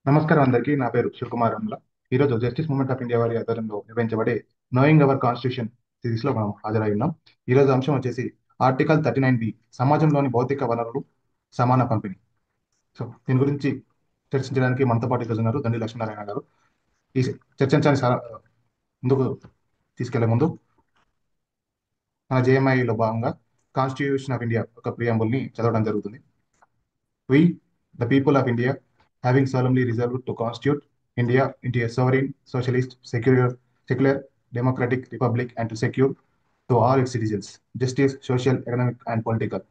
నమస్కారం అందరికీ. నా పేరు శివకుమార్ అమ్ల. ఈరోజు జస్టిస్ మూవ్‌మెంట్ ఆఫ్ ఇండియా వారి ఆధ్వర్యంలో నిర్వహించబడే నోయింగ్ అవర్ కాన్స్టిట్యూషన్ సిరీస్‌లో మనం హాజరై ఉన్నాం. ఈరోజు అంశం వచ్చేసి ఆర్టికల్ 39 సమాజంలోని భౌతిక వనరులు సమాన పంపిణీ. సో దీని గురించి చర్చించడానికి మనతో పాటు ఈరోజు ఉన్నారు దండి లక్ష్మీనారాయణ గారు. ఈ చర్చించాన్ని ముందుకు తీసుకెళ్లే ముందు మన జేఎంఐలో భాగంగా కాన్స్టిట్యూషన్ ఆఫ్ ఇండియా ఒక ప్రియాంబుల్ని చదవడం జరుగుతుంది. We, the people of India, having solemnly resolved to constitute India into a sovereign, socialist, secular, democratic republic and to secure to all its citizens justice, social, economic, and political,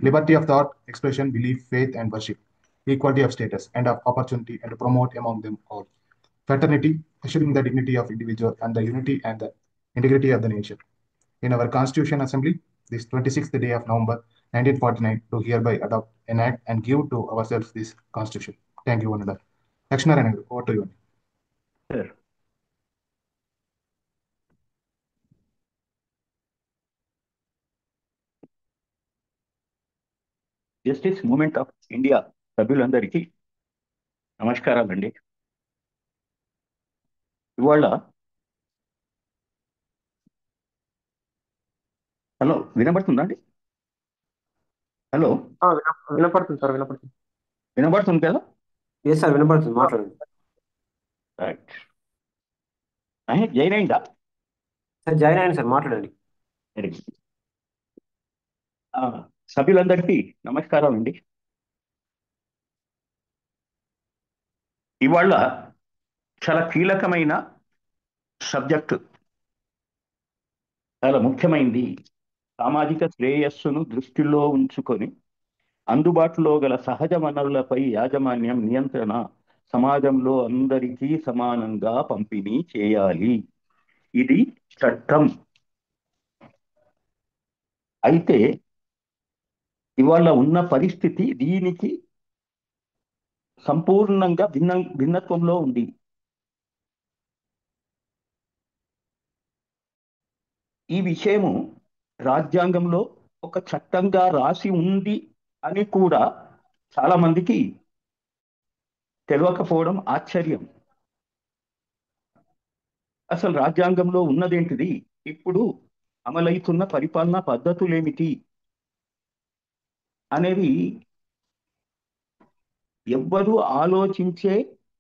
liberty of thought, expression, belief, faith, and worship, equality of status and of opportunity, and to promote among them all fraternity, assuring the dignity of individual and the unity and the integrity of the nation in our Constitution Assembly this 26th day of November 1949 to hereby adopt, enact, and give to ourselves this Constitution. Thank you, one another. Lakshminarayan, over to you. Sir, justice movement of India సభ్యులందరికీ నమస్కారాలండి. ఇవాళ hello వినబడుతుందా అండి? Hello వినపడుతుంది sir, వినపడుతుంది. వినబడుతుంది కదా? Yes sir, వినపడుతుంది, మాట్లాడండి. రైట్. జాయిన్ అయిందా? సార్ జాయిన్ అయ్యాను సార్, మాట్లాడండి. Very good. సభ్యులందరికీ నమస్కారం అండి. ఇవాళ చాలా కీలకమైన సబ్జెక్టు, చాలా ముఖ్యమైనది. సామాజిక శ్రేయస్సును దృష్టిలో ఉంచుకొని అందుబాటులో గల సహజ వనరులపై యాజమాన్యం, నియంత్రణ సమాజంలో అందరికీ సమానంగా పంపిణీ చేయాలి. ఇది చట్టం. అయితే ఇవాళ ఉన్న పరిస్థితి దీనికి సంపూర్ణంగా భిన్నత్వంలో ఉంది. ఈ విషయము రాజ్యాంగంలో ఒక చట్టంగా రాసి ఉంది అని కూడా చాలా మందికి తెలియకపోవడం ఆశ్చర్యం. అసలు రాజ్యాంగంలో ఉన్నదేంటిది, ఇప్పుడు అమలవుతున్న పరిపాలనా పద్ధతులేమిటి అనేవి ఎవ్వరూ ఆలోచించే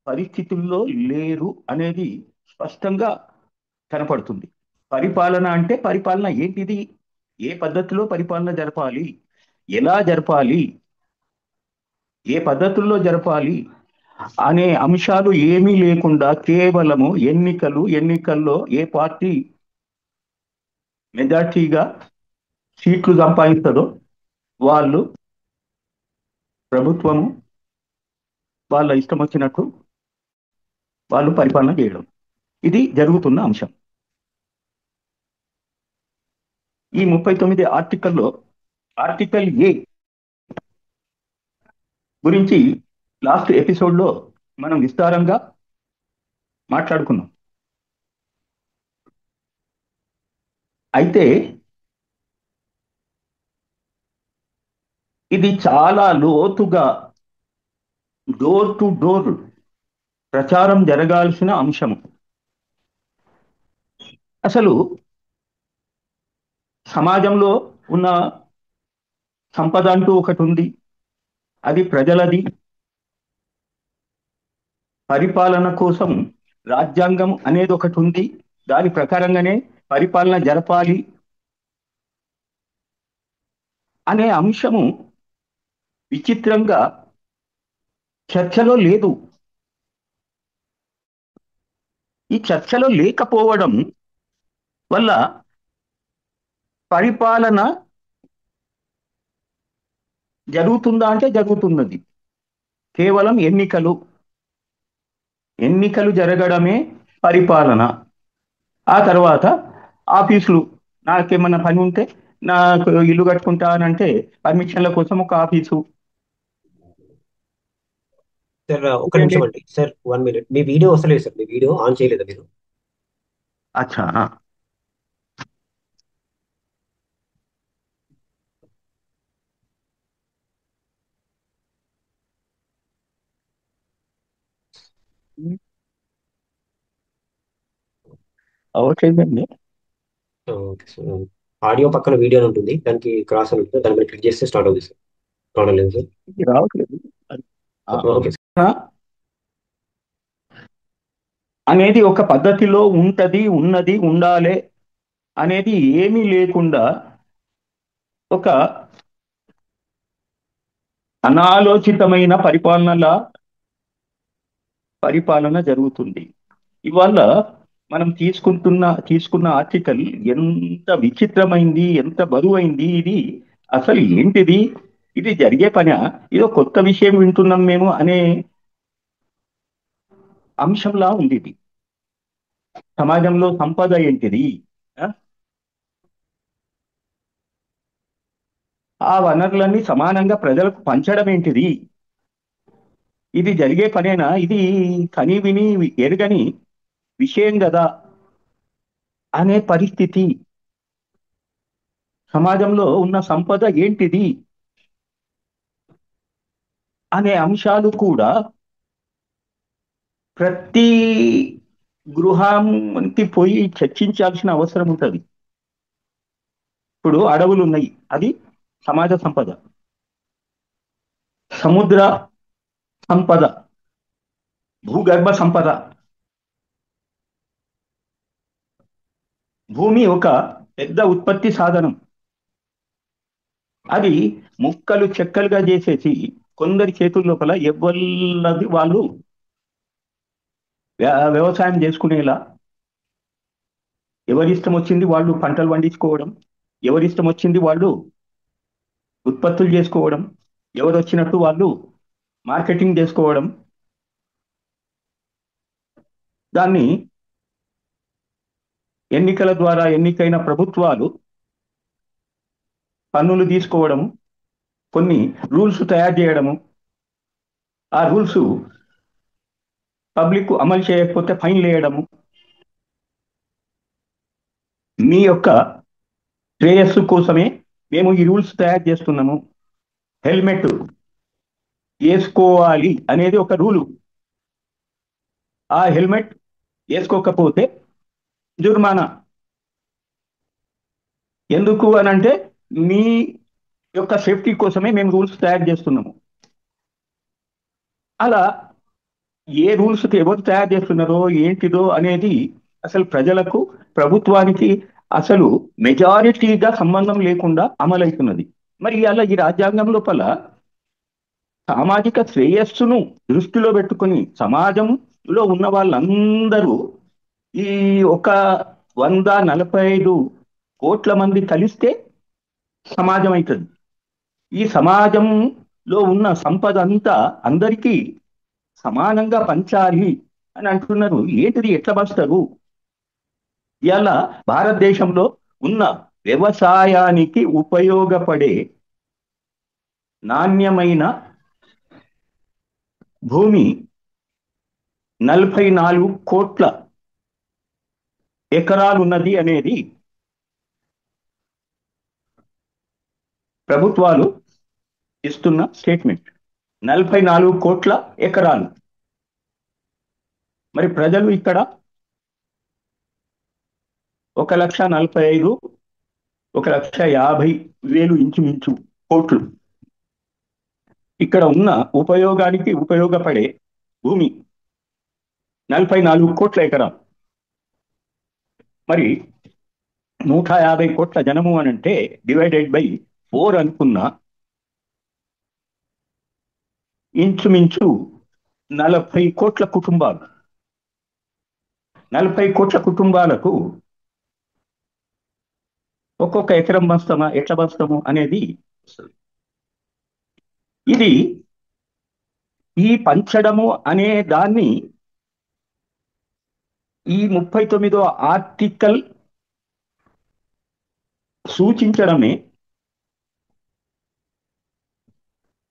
పరిస్థితుల్లో లేరు అనేది స్పష్టంగా కనపడుతుంది. పరిపాలన అంటే పరిపాలన ఏంటిది, ఏ పద్ధతిలో పరిపాలన జరపాలి, ఎలా జరపాలి, ఏ పద్ధతుల్లో జరపాలి అనే అంశాలు ఏమీ లేకుండా కేవలము ఎన్నికల్లో ఏ పార్టీ మెజార్టీగా సీట్లు సంపాదిస్తుందో వాళ్ళు ప్రభుత్వము వాళ్ళ ఇష్టం వచ్చినట్టు వాళ్ళు పరిపాలన చేయడం, ఇది జరుగుతున్న అంశం. ఈ 39 ఆర్టికల్లో ఆర్టికల్ ఏ గురించి లాస్ట్ ఎపిసోడ్లో మనం విస్తారంగా మాట్లాడుకున్నాం. అయితే ఇది చాలా లోతుగా డోర్ టు డోర్ ప్రచారం జరగాల్సిన అంశము. అసలు సమాజంలో ఉన్న సంపద అంటూ ఒకటి ఉంది, అది ప్రజలది. పరిపాలన కోసం రాజ్యాంగం అనేది ఒకటి ఉంది, దాని ప్రకారంగానే పరిపాలన జరపాలి అనే అంశము విచిత్రంగా చర్చలో లేదు. ఈ చర్చలో లేకపోవడం వల్ల పరిపాలన జరుగుతుందా అంటే జరుగుతున్నది. కేవలం ఎన్నికలు జరగడమే పరిపాలన. ఆ తర్వాత ఆఫీసులు, నాకేమన్నా పని ఉంటే, నాకు ఇల్లు కట్టుకుంటానంటే పర్మిషన్ల కోసం ఒక ఆఫీసు. సార్ ఒక నిమిషం అండి సార్, 1 minute. మీ వీడియో వస్తలేదు సార్, మీ వీడియో ఆన్ చేయలేదు మీరు. అచ్చా. అవట్లేదండి. Okay sir. ఆడియో పక్కన వీడియో అని ఉంటుంది, దానికి క్రాస్ అని ఉంటుంది, దాని మీద క్లిక్ చేస్తే స్టార్ట్ అవుతుంది సార్. రావడం లేదు సార్. ఇది రావట్లేదు. Okay sir. ఆ, అనేది ఒక పద్ధతిలో ఉన్నది ఉండాలి అనేది ఏమీ లేకుండా ఒక అనాలోచితమైన పరిపాలన జరుగుతుంది. ఇవాళ మనం తీసుకున్న ఆర్టికల్ ఎంత విచిత్రమైంది, ఎంత బరువైంది. ఇది అసలు ఏంటిది? ఇది జరిగే పనా? ఇదో కొత్త విషయం వింటున్నాం మేము అనే అంశంలా ఉంది ఇది. సమాజంలో సంపద ఏంటిది? ఆ? ఆ వనరులన్నీ సమానంగా ప్రజలకు పంచడం ఏంటిది? ఇది జరిగే పనేనా? ఇది కని విని ఎరుగని విషయం కదా అనే పరిస్థితి. సమాజంలో ఉన్న సంపద ఏంటిది అనే అంశాలు కూడా ప్రతి గృహానికి పోయి చర్చించాల్సిన అవసరం ఉంటుంది. ఇప్పుడు అడవులు ఉన్నాయి, అది సమాజ సంపద. సముద్ర సంపద, భూగర్భ సంపద. భూమి ఒక పెద్ద ఉత్పత్తి సాధనం. అది ముక్కలు చెక్కలుగా చేసేసి కొందరి చేతుల లోపల ఎవళ్ళది వాళ్ళు వ్యవసాయం చేసుకునేలా, ఎవరిష్టం వచ్చింది వాళ్ళు పంటలు పండించుకోవడం, ఎవరిష్టం వచ్చింది వాళ్ళు ఉత్పత్తులు చేసుకోవడం, ఎవరు వచ్చినట్టు వాళ్ళు మార్కెటింగ్ చేసుకోవడం, దాన్ని ఎన్నికల ద్వారా ఎన్నికైన ప్రభుత్వాలు పన్నులు తీసుకోవడము, కొన్ని రూల్స్ తయారు చేయడము, ఆ రూల్స్ పబ్లిక్ అమలు చేయకపోతే ఫైన్లు వేయడము. మీ యొక్క శ్రేయస్సు కోసమే మేము ఈ రూల్స్ తయారు చేస్తున్నాము. హెల్మెట్ వేసుకోవాలి అనేది ఒక రూలు. ఆ హెల్మెట్ వేసుకోకపోతే జుర్మానా. ఎందుకు అనంటే మీ యొక్క సేఫ్టీ కోసమే మేము రూల్స్ తయారు చేస్తున్నాము. అలా ఏ రూల్స్ ఎవరు తయారు చేస్తున్నారో ఏంటిదో అనేది అసలు ప్రజలకు, ప్రభుత్వానికి అసలు మెజారిటీగా సంబంధం లేకుండా అమలవుతున్నది. మరి అలా ఈ రాజ్యాంగం లోపల సామాజిక శ్రేయస్సును దృష్టిలో పెట్టుకుని సమాజంలో ఉన్న వాళ్ళందరూ ఈ ఒక 145 కోట్ల మంది కలిస్తే సమాజం అవుతుంది. ఈ సమాజంలో ఉన్న సంపద అంతా అందరికీ సమానంగా పంచాలి అని అంటున్నారు. ఏంటిది? ఎట్లా పంచుతారు? ఇలా భారతదేశంలో ఉన్న వ్యవసాయానికి ఉపయోగపడే నాణ్యమైన భూమి 44 కోట్ల ఎకరాలు ఉన్నది అనేది ప్రభుత్వాలు ఇస్తున్న స్టేట్మెంట్. 44 కోట్ల ఎకరాలు. మరి ప్రజలు ఇక్కడ 1,45,000, 1,50,000 ఇంచుమించు కోట్లు. ఇక్కడ ఉన్న ఉపయోగానికి ఉపయోగపడే భూమి 44 కోట్ల ఎకరాలు. మరి 150 కోట్ల జనము అనంటే డివైడెడ్ బై 4 అనుకున్న ఇంచుమించు 40 కోట్ల కుటుంబాలు. 40 కోట్ల కుటుంబాలకు ఒక్కొక్క ఎకరం బస్తామా, ఎట్లా బస్తాము అనేది ఇది. ఈ పంచడము అనే దాన్ని ఈ 39వ ఆర్టికల్ సూచించడమే.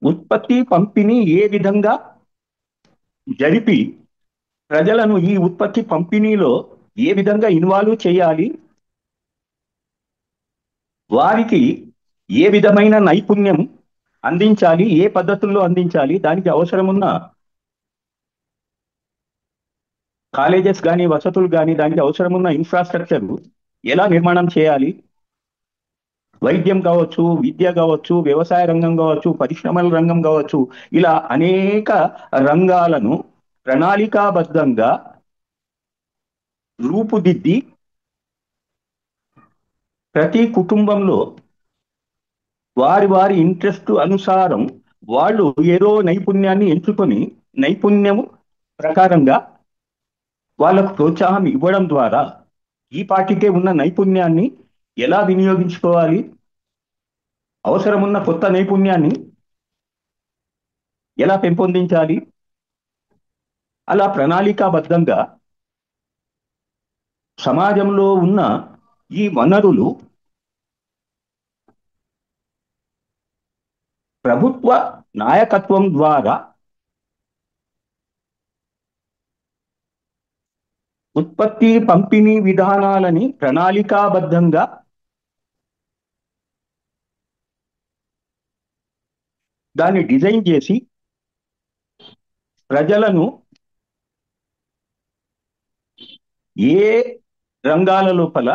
ఉత్పత్తి పంపిణీ ఏ విధంగా జరిపి ప్రజలను ఈ ఉత్పత్తి పంపిణీలో ఏ విధంగా ఇన్వాల్వ్ చేయాలి, వారికి ఏ విధమైన నైపుణ్యం అందించాలి, ఏ పద్ధతుల్లో అందించాలి, దానికి అవసరమున్న కాలేజెస్ కానీ వసతులు కానీ దానికి అవసరమున్న ఇన్ఫ్రాస్ట్రక్చర్ ఎలా నిర్మాణం చేయాలి? వైద్యం కావచ్చు, విద్య కావచ్చు, వ్యవసాయ రంగం కావచ్చు, పరిశ్రమల రంగం కావచ్చు, ఇలా అనేక రంగాలను ప్రణాళికాబద్ధంగా రూపుదిద్ది ప్రతి కుటుంబంలో వారి వారి ఇంట్రెస్ట్ అనుసారం వాళ్ళు ఏదో నైపుణ్యాన్ని ఎంచుకొని నైపుణ్యము ప్రకారంగా వాళ్ళకు ప్రోత్సాహం ఇవ్వడం ద్వారా ఈ పార్టీకే ఉన్న నైపుణ్యాన్ని ఎలా వినియోగించుకోవాలి, అవసరమున్న కొత్త నైపుణ్యాన్ని ఎలా పెంపొందించాలి, అలా ప్రణాళికాబద్ధంగా సమాజంలో ఉన్న ఈ వనరులు ప్రభుత్వ నాయకత్వం ద్వారా ఉత్పత్తి పంపిణీ విధానాలని ప్రణాళికాబద్ధంగా దాన్ని డిజైన్ చేసి ప్రజలను ఏ రంగాల లోపల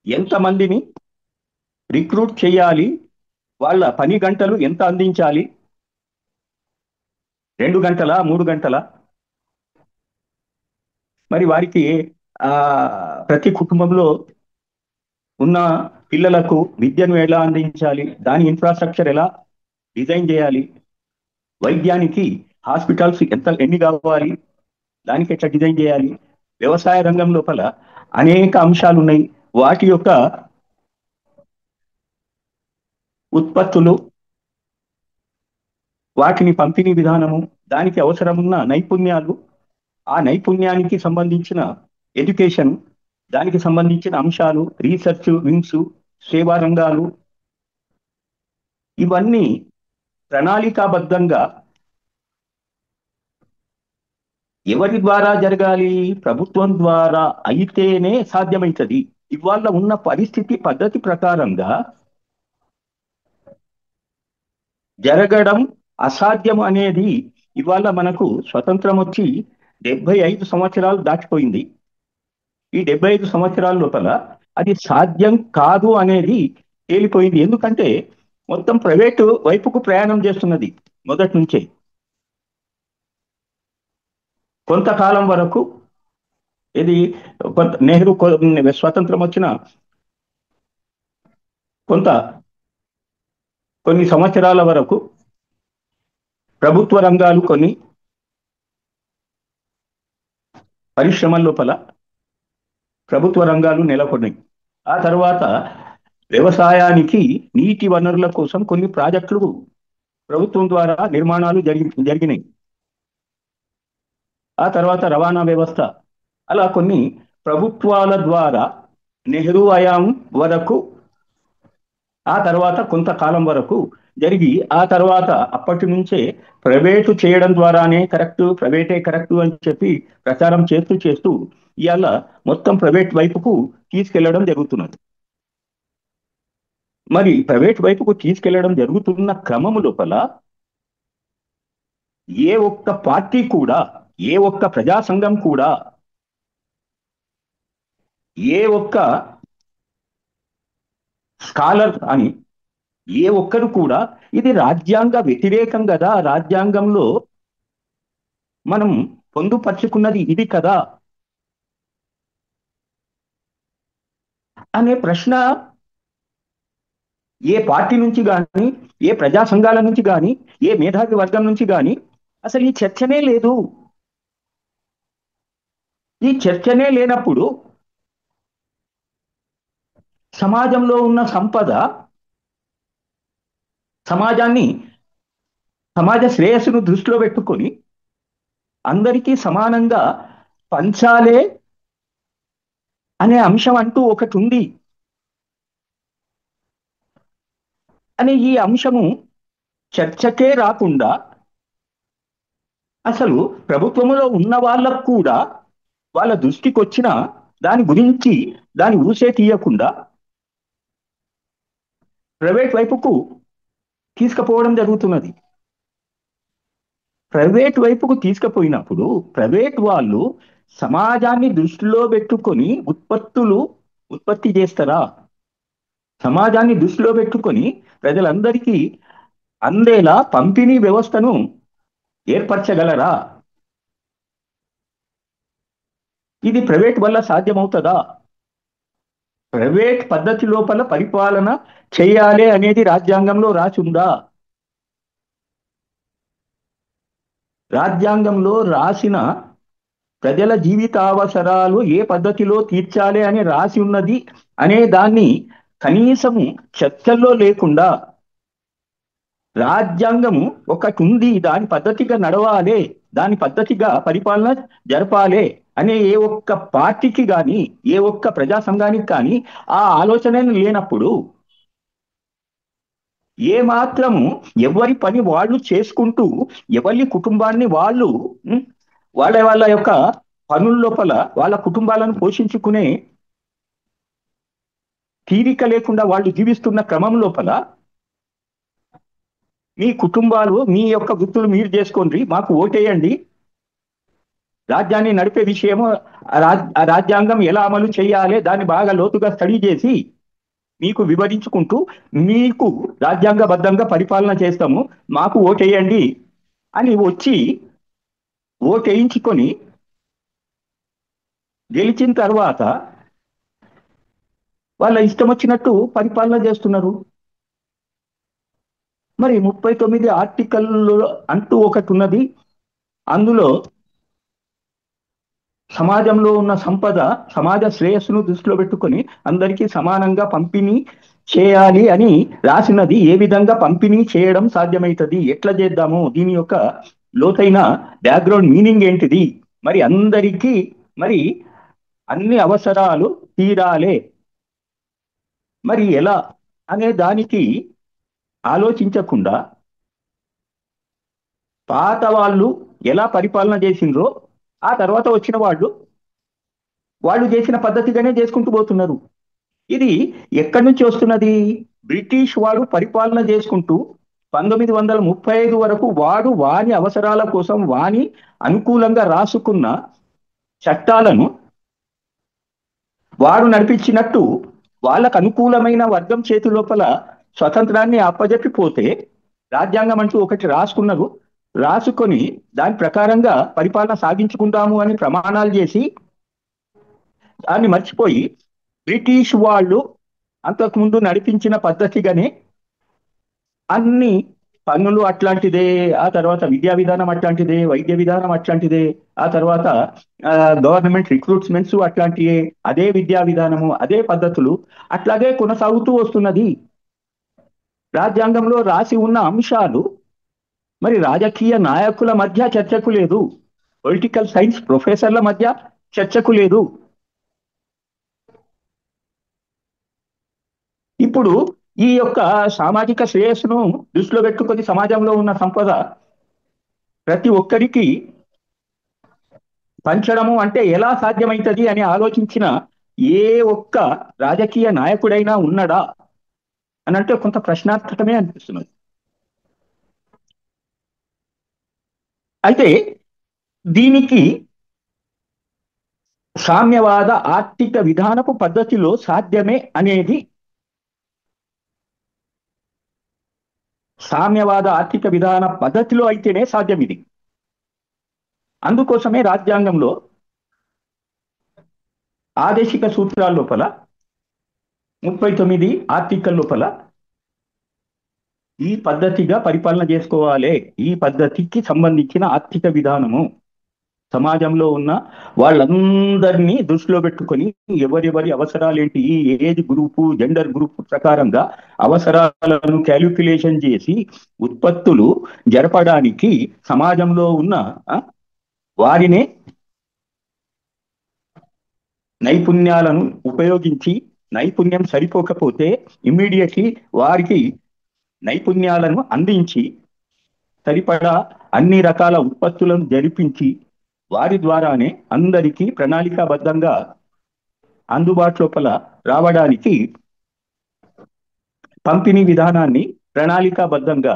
ఎంతమందిని రిక్రూట్ చేయాలి, వాళ్ళ పని గంటలు ఎంత అందించాలి, 2 గంటల 3 గంటల, మరి వారికి ప్రతి కుటుంబంలో ఉన్న పిల్లలకు విద్యను ఎలా అందించాలి, దాని ఇన్ఫ్రాస్ట్రక్చర్ ఎలా డిజైన్ చేయాలి, వైద్యానికి హాస్పిటల్స్ ఎన్ని కావాలి, దానికి ఎట్లా డిజైన్ చేయాలి, వ్యవసాయ రంగం లోపల అనేక అంశాలు ఉన్నాయి. వాటి యొక్క ఉత్పత్తులు, వాటిని పంపిణీ విధానము, దానికి అవసరమున్న నైపుణ్యాలు, ఆ నైపుణ్యానికి సంబంధించిన ఎడ్యుకేషన్, దానికి సంబంధించిన అంశాలు, రీసెర్చ్ వింగ్స్, సేవా రంగాలు, ఇవన్నీ ప్రణాళికాబద్ధంగా ఎవరి ద్వారా జరగాలి? ప్రభుత్వం ద్వారా అయితేనే సాధ్యమవుతుంది. ఇవాళ ఉన్న పరిస్థితి పద్ధతి ప్రకారంగా జరగడం అసాధ్యం అనేది ఇవాళ మనకు స్వతంత్రం వచ్చి 75 సంవత్సరాలు దాటిపోయింది. ఈ 75 సంవత్సరాల లోపల అది సాధ్యం కాదు అనేది తేలిపోయింది. ఎందుకంటే మొత్తం ప్రైవేటు వైపుకు ప్రయాణం చేస్తున్నది మొదటి నుంచే. కొంతకాలం వరకు ఇది నెహ్రూ స్వాతంత్రం వచ్చిన కొన్ని సంవత్సరాల వరకు ప్రభుత్వ రంగాలు కొన్ని పరిశ్రమల లోపల ప్రభుత్వ రంగాలు నెలకొన్నాయి. ఆ తర్వాత వ్యవసాయానికి నీటి వనరుల కోసం కొన్ని ప్రాజెక్టులు ప్రభుత్వం ద్వారా నిర్మాణాలు జరిగినాయి. ఆ తర్వాత రవాణా వ్యవస్థ, అలా కొన్ని ప్రభుత్వాల ద్వారా నెహ్రూ హయాం వరకు, ఆ తర్వాత కొంతకాలం వరకు జరిగి, ఆ తర్వాత అప్పటి నుంచే ప్రైవేటు చేయడం ద్వారానే కరెక్ట్, ప్రైవేటే కరెక్ట్ అని చెప్పి ప్రచారం చేస్తూ ఇవాళ మొత్తం ప్రైవేట్ వైపుకు తీసుకెళ్లడం జరుగుతున్నది. మరి ప్రైవేట్ వైపుకు తీసుకెళ్లడం జరుగుతున్న క్రమము లోపల ఏ ఒక్క పార్టీ కూడా, ఏ ఒక్క ప్రజా సంఘం కూడా, ఏ ఒక్క స్కాలర్ అని ఏ ఒక్కరు కూడా ఇది రాజ్యాంగ వ్యతిరేకం కదా, రాజ్యాంగంలో మనం పొందుపరుచుకున్నది ఇది కదా అనే ప్రశ్న ఏ పార్టీ నుంచి కానీ, ఏ ప్రజా సంఘాల నుంచి కానీ, ఏ మేధావి వర్గం నుంచి కానీ అసలు ఈ చర్చనే లేదు. ఈ చర్చనే లేనప్పుడు సమాజంలో ఉన్న సంపద, సమాజ శ్రేయస్సును దృష్టిలో పెట్టుకొని అందరికీ సమానంగా పంచాలే అనే అంశం అంటూ ఒకటి ఉంది అని ఈ అంశము చర్చకే రాకుండా, అసలు ప్రభుత్వంలో ఉన్న వాళ్ళకు కూడా వాళ్ళ దృష్టికి వచ్చిన దాని గురించి దాని ఊసే తీయకుండా ప్రైవేట్ వైపుకు తీసుకుపోవడం జరుగుతున్నది. ప్రైవేట్ వైపుకు తీసుకుపోయినప్పుడు ప్రైవేట్ వాళ్ళు సమాజాన్ని దృష్టిలో పెట్టుకొని ఉత్పత్తి చేస్తారా? సమాజాన్ని దృష్టిలో పెట్టుకొని ప్రజలందరికీ అందేలా పంపిణీ వ్యవస్థను ఏర్పరచగలరా? ఇది ప్రైవేట్ వల్ల సాధ్యమవుతుందా? ప్రైవేట్ పద్ధతి లోపల పరిపాలన చేయాలి అనేది రాజ్యాంగంలో రాసి ఉందా? రాజ్యాంగంలో రాసిన ప్రజల జీవితావసరాలు ఏ పద్ధతిలో తీర్చాలి అని రాసి ఉన్నది అనే దాన్ని కనీసము చర్చల్లో లేకుండా రాజ్యాంగము ఒకటి ఉంది, దాని పద్ధతిగా నడవాలి, దాని పద్ధతిగా పరిపాలన జరపాలి అనే ఏ ఒక్క పార్టీకి కానీ ఏ ఒక్క ప్రజా సంఘానికి కానీ ఆ ఆలోచన లేనప్పుడు ఏ మాత్రము ఎవరి పని వాళ్ళు చేసుకుంటూ ఎవరి కుటుంబాన్ని వాళ్ళు వాళ్ళ యొక్క పనుల లోపల వాళ్ళ కుటుంబాలను పోషించుకునే తీరిక లేకుండా వాళ్ళు జీవిస్తున్న క్రమం లోపల మీ కుటుంబాలు మీ యొక్క వృత్తులు మీరు చేసుకోండి, మాకు ఓటేయండి, రాజ్యాన్ని నడిపే విషయము రాజ్యాంగం ఎలా అమలు చేయాలి దాన్ని బాగా లోతుగా స్టడీ చేసి మీకు వివరించుకుంటూ మీకు రాజ్యాంగబద్ధంగా పరిపాలన చేస్తాము, మాకు ఓటేయండి అని వచ్చి ఓటేయించుకొని గెలిచిన తర్వాత వాళ్ళ ఇష్టం వచ్చినట్టు పరిపాలన చేస్తున్నారు. మరి 39 ఆర్టికల్ అంటూ ఒకటి ఉన్నది. అందులో సమాజంలో ఉన్న సంపద సమాజ శ్రేయస్సును దృష్టిలో పెట్టుకొని అందరికీ సమానంగా పంపిణీ చేయాలి అని రాసినది. ఏ విధంగా పంపిణీ చేయడం సాధ్యమవుతుంది, ఎట్లా చేద్దాము, దీని యొక్క లోతైన బ్యాక్గ్రౌండ్ మీనింగ్ ఏంటిది, మరి అందరికీ మరి అన్ని అవసరాలు తీరాలే మరి ఎలా అనే దానికి ఆలోచించకుండా పాత వాళ్ళు ఎలా పరిపాలన చేసిండ్రో ఆ తర్వాత వచ్చిన వాళ్ళు చేసిన పద్ధతిగానే చేసుకుంటూ పోతున్నారు. ఇది ఎక్కడి నుంచి వస్తున్నది? బ్రిటిష్ వాడు పరిపాలన చేసుకుంటూ 1935 వరకు వాని అవసరాల కోసం వాని అనుకూలంగా రాసుకున్న చట్టాలను వాడు నడిపించినట్టు వాళ్ళకు అనుకూలమైన వర్గం చేతి లోపల స్వతంత్రాన్ని అప్పజెప్పిపోతే రాజ్యాంగం అంటూ ఒకటి రాసుకొని దాని ప్రకారంగా పరిపాలన సాగించుకుంటాము అని ప్రమాణాలు చేసి దాన్ని మర్చిపోయి బ్రిటిష్ వాళ్ళు అంతకుముందు నడిపించిన పద్ధతిగానే అన్ని పన్నులు అట్లాంటిదే, ఆ తర్వాత విద్యా విధానం అట్లాంటిదే, వైద్య విధానం అట్లాంటిదే, ఆ తర్వాత గవర్నమెంట్ రిక్రూట్మెంట్స్ అట్లాంటివే, అదే విద్యా విధానము అదే పద్ధతులు అట్లాగే కొనసాగుతూ వస్తున్నది. రాజ్యాంగంలో రాసి ఉన్న అంశాలు మరి రాజకీయ నాయకుల మధ్య చర్చకు లేదు, పొలిటికల్ సైన్స్ ప్రొఫెసర్ల మధ్య చర్చకు లేదు. ఇప్పుడు ఈ యొక్క సామాజిక శ్రేయస్సును దృష్టిలో పెట్టుకొని సమాజంలో ఉన్న సంపద ప్రతి ఒక్కరికి పంచడము అంటే ఎలా సాధ్యమవుతుంది అని ఆలోచించిన ఏ ఒక్క రాజకీయ నాయకుడైనా ఉన్నాడా అని అంటే కొంత ప్రశ్నార్థకమే అనిపిస్తున్నది. అయితే దీనికి సామ్యవాద ఆర్థిక విధానపు పద్ధతిలో సాధ్యమే అనేది సామ్యవాద ఆర్థిక విధాన పద్ధతిలో అయితేనే సాధ్యం ఇది. అందుకోసమే రాజ్యాంగంలో ఆదేశిక సూత్రాల లోపల 39 ఆర్టికల్ లోపల ఈ పద్ధతిగా పరిపాలన చేసుకోవాలి, ఈ పద్ధతికి సంబంధించిన ఆర్థిక విధానము సమాజంలో ఉన్న వాళ్ళందరినీ దృష్టిలో పెట్టుకొని ఎవరెవరి అవసరాలేంటి, ఏజ్ గ్రూపు జెండర్ గ్రూప్ ప్రకారంగా అవసరాలను క్యాలిక్యులేషన్ చేసి ఉత్పత్తులు జరపడానికి సమాజంలో ఉన్న వారినే నైపుణ్యాలను ఉపయోగించి నైపుణ్యం సరిపోకపోతే ఇమ్మీడియట్లీ వారికి నైపుణ్యాలను అందించి సరిపడా అన్ని రకాల ఉత్పత్తులను జరిపించి వారి ద్వారానే అందరికీ ప్రణాళికాబద్ధంగా అందుబాటులోపల రావడానికి పంపిణీ విధానాన్ని ప్రణాళికాబద్ధంగా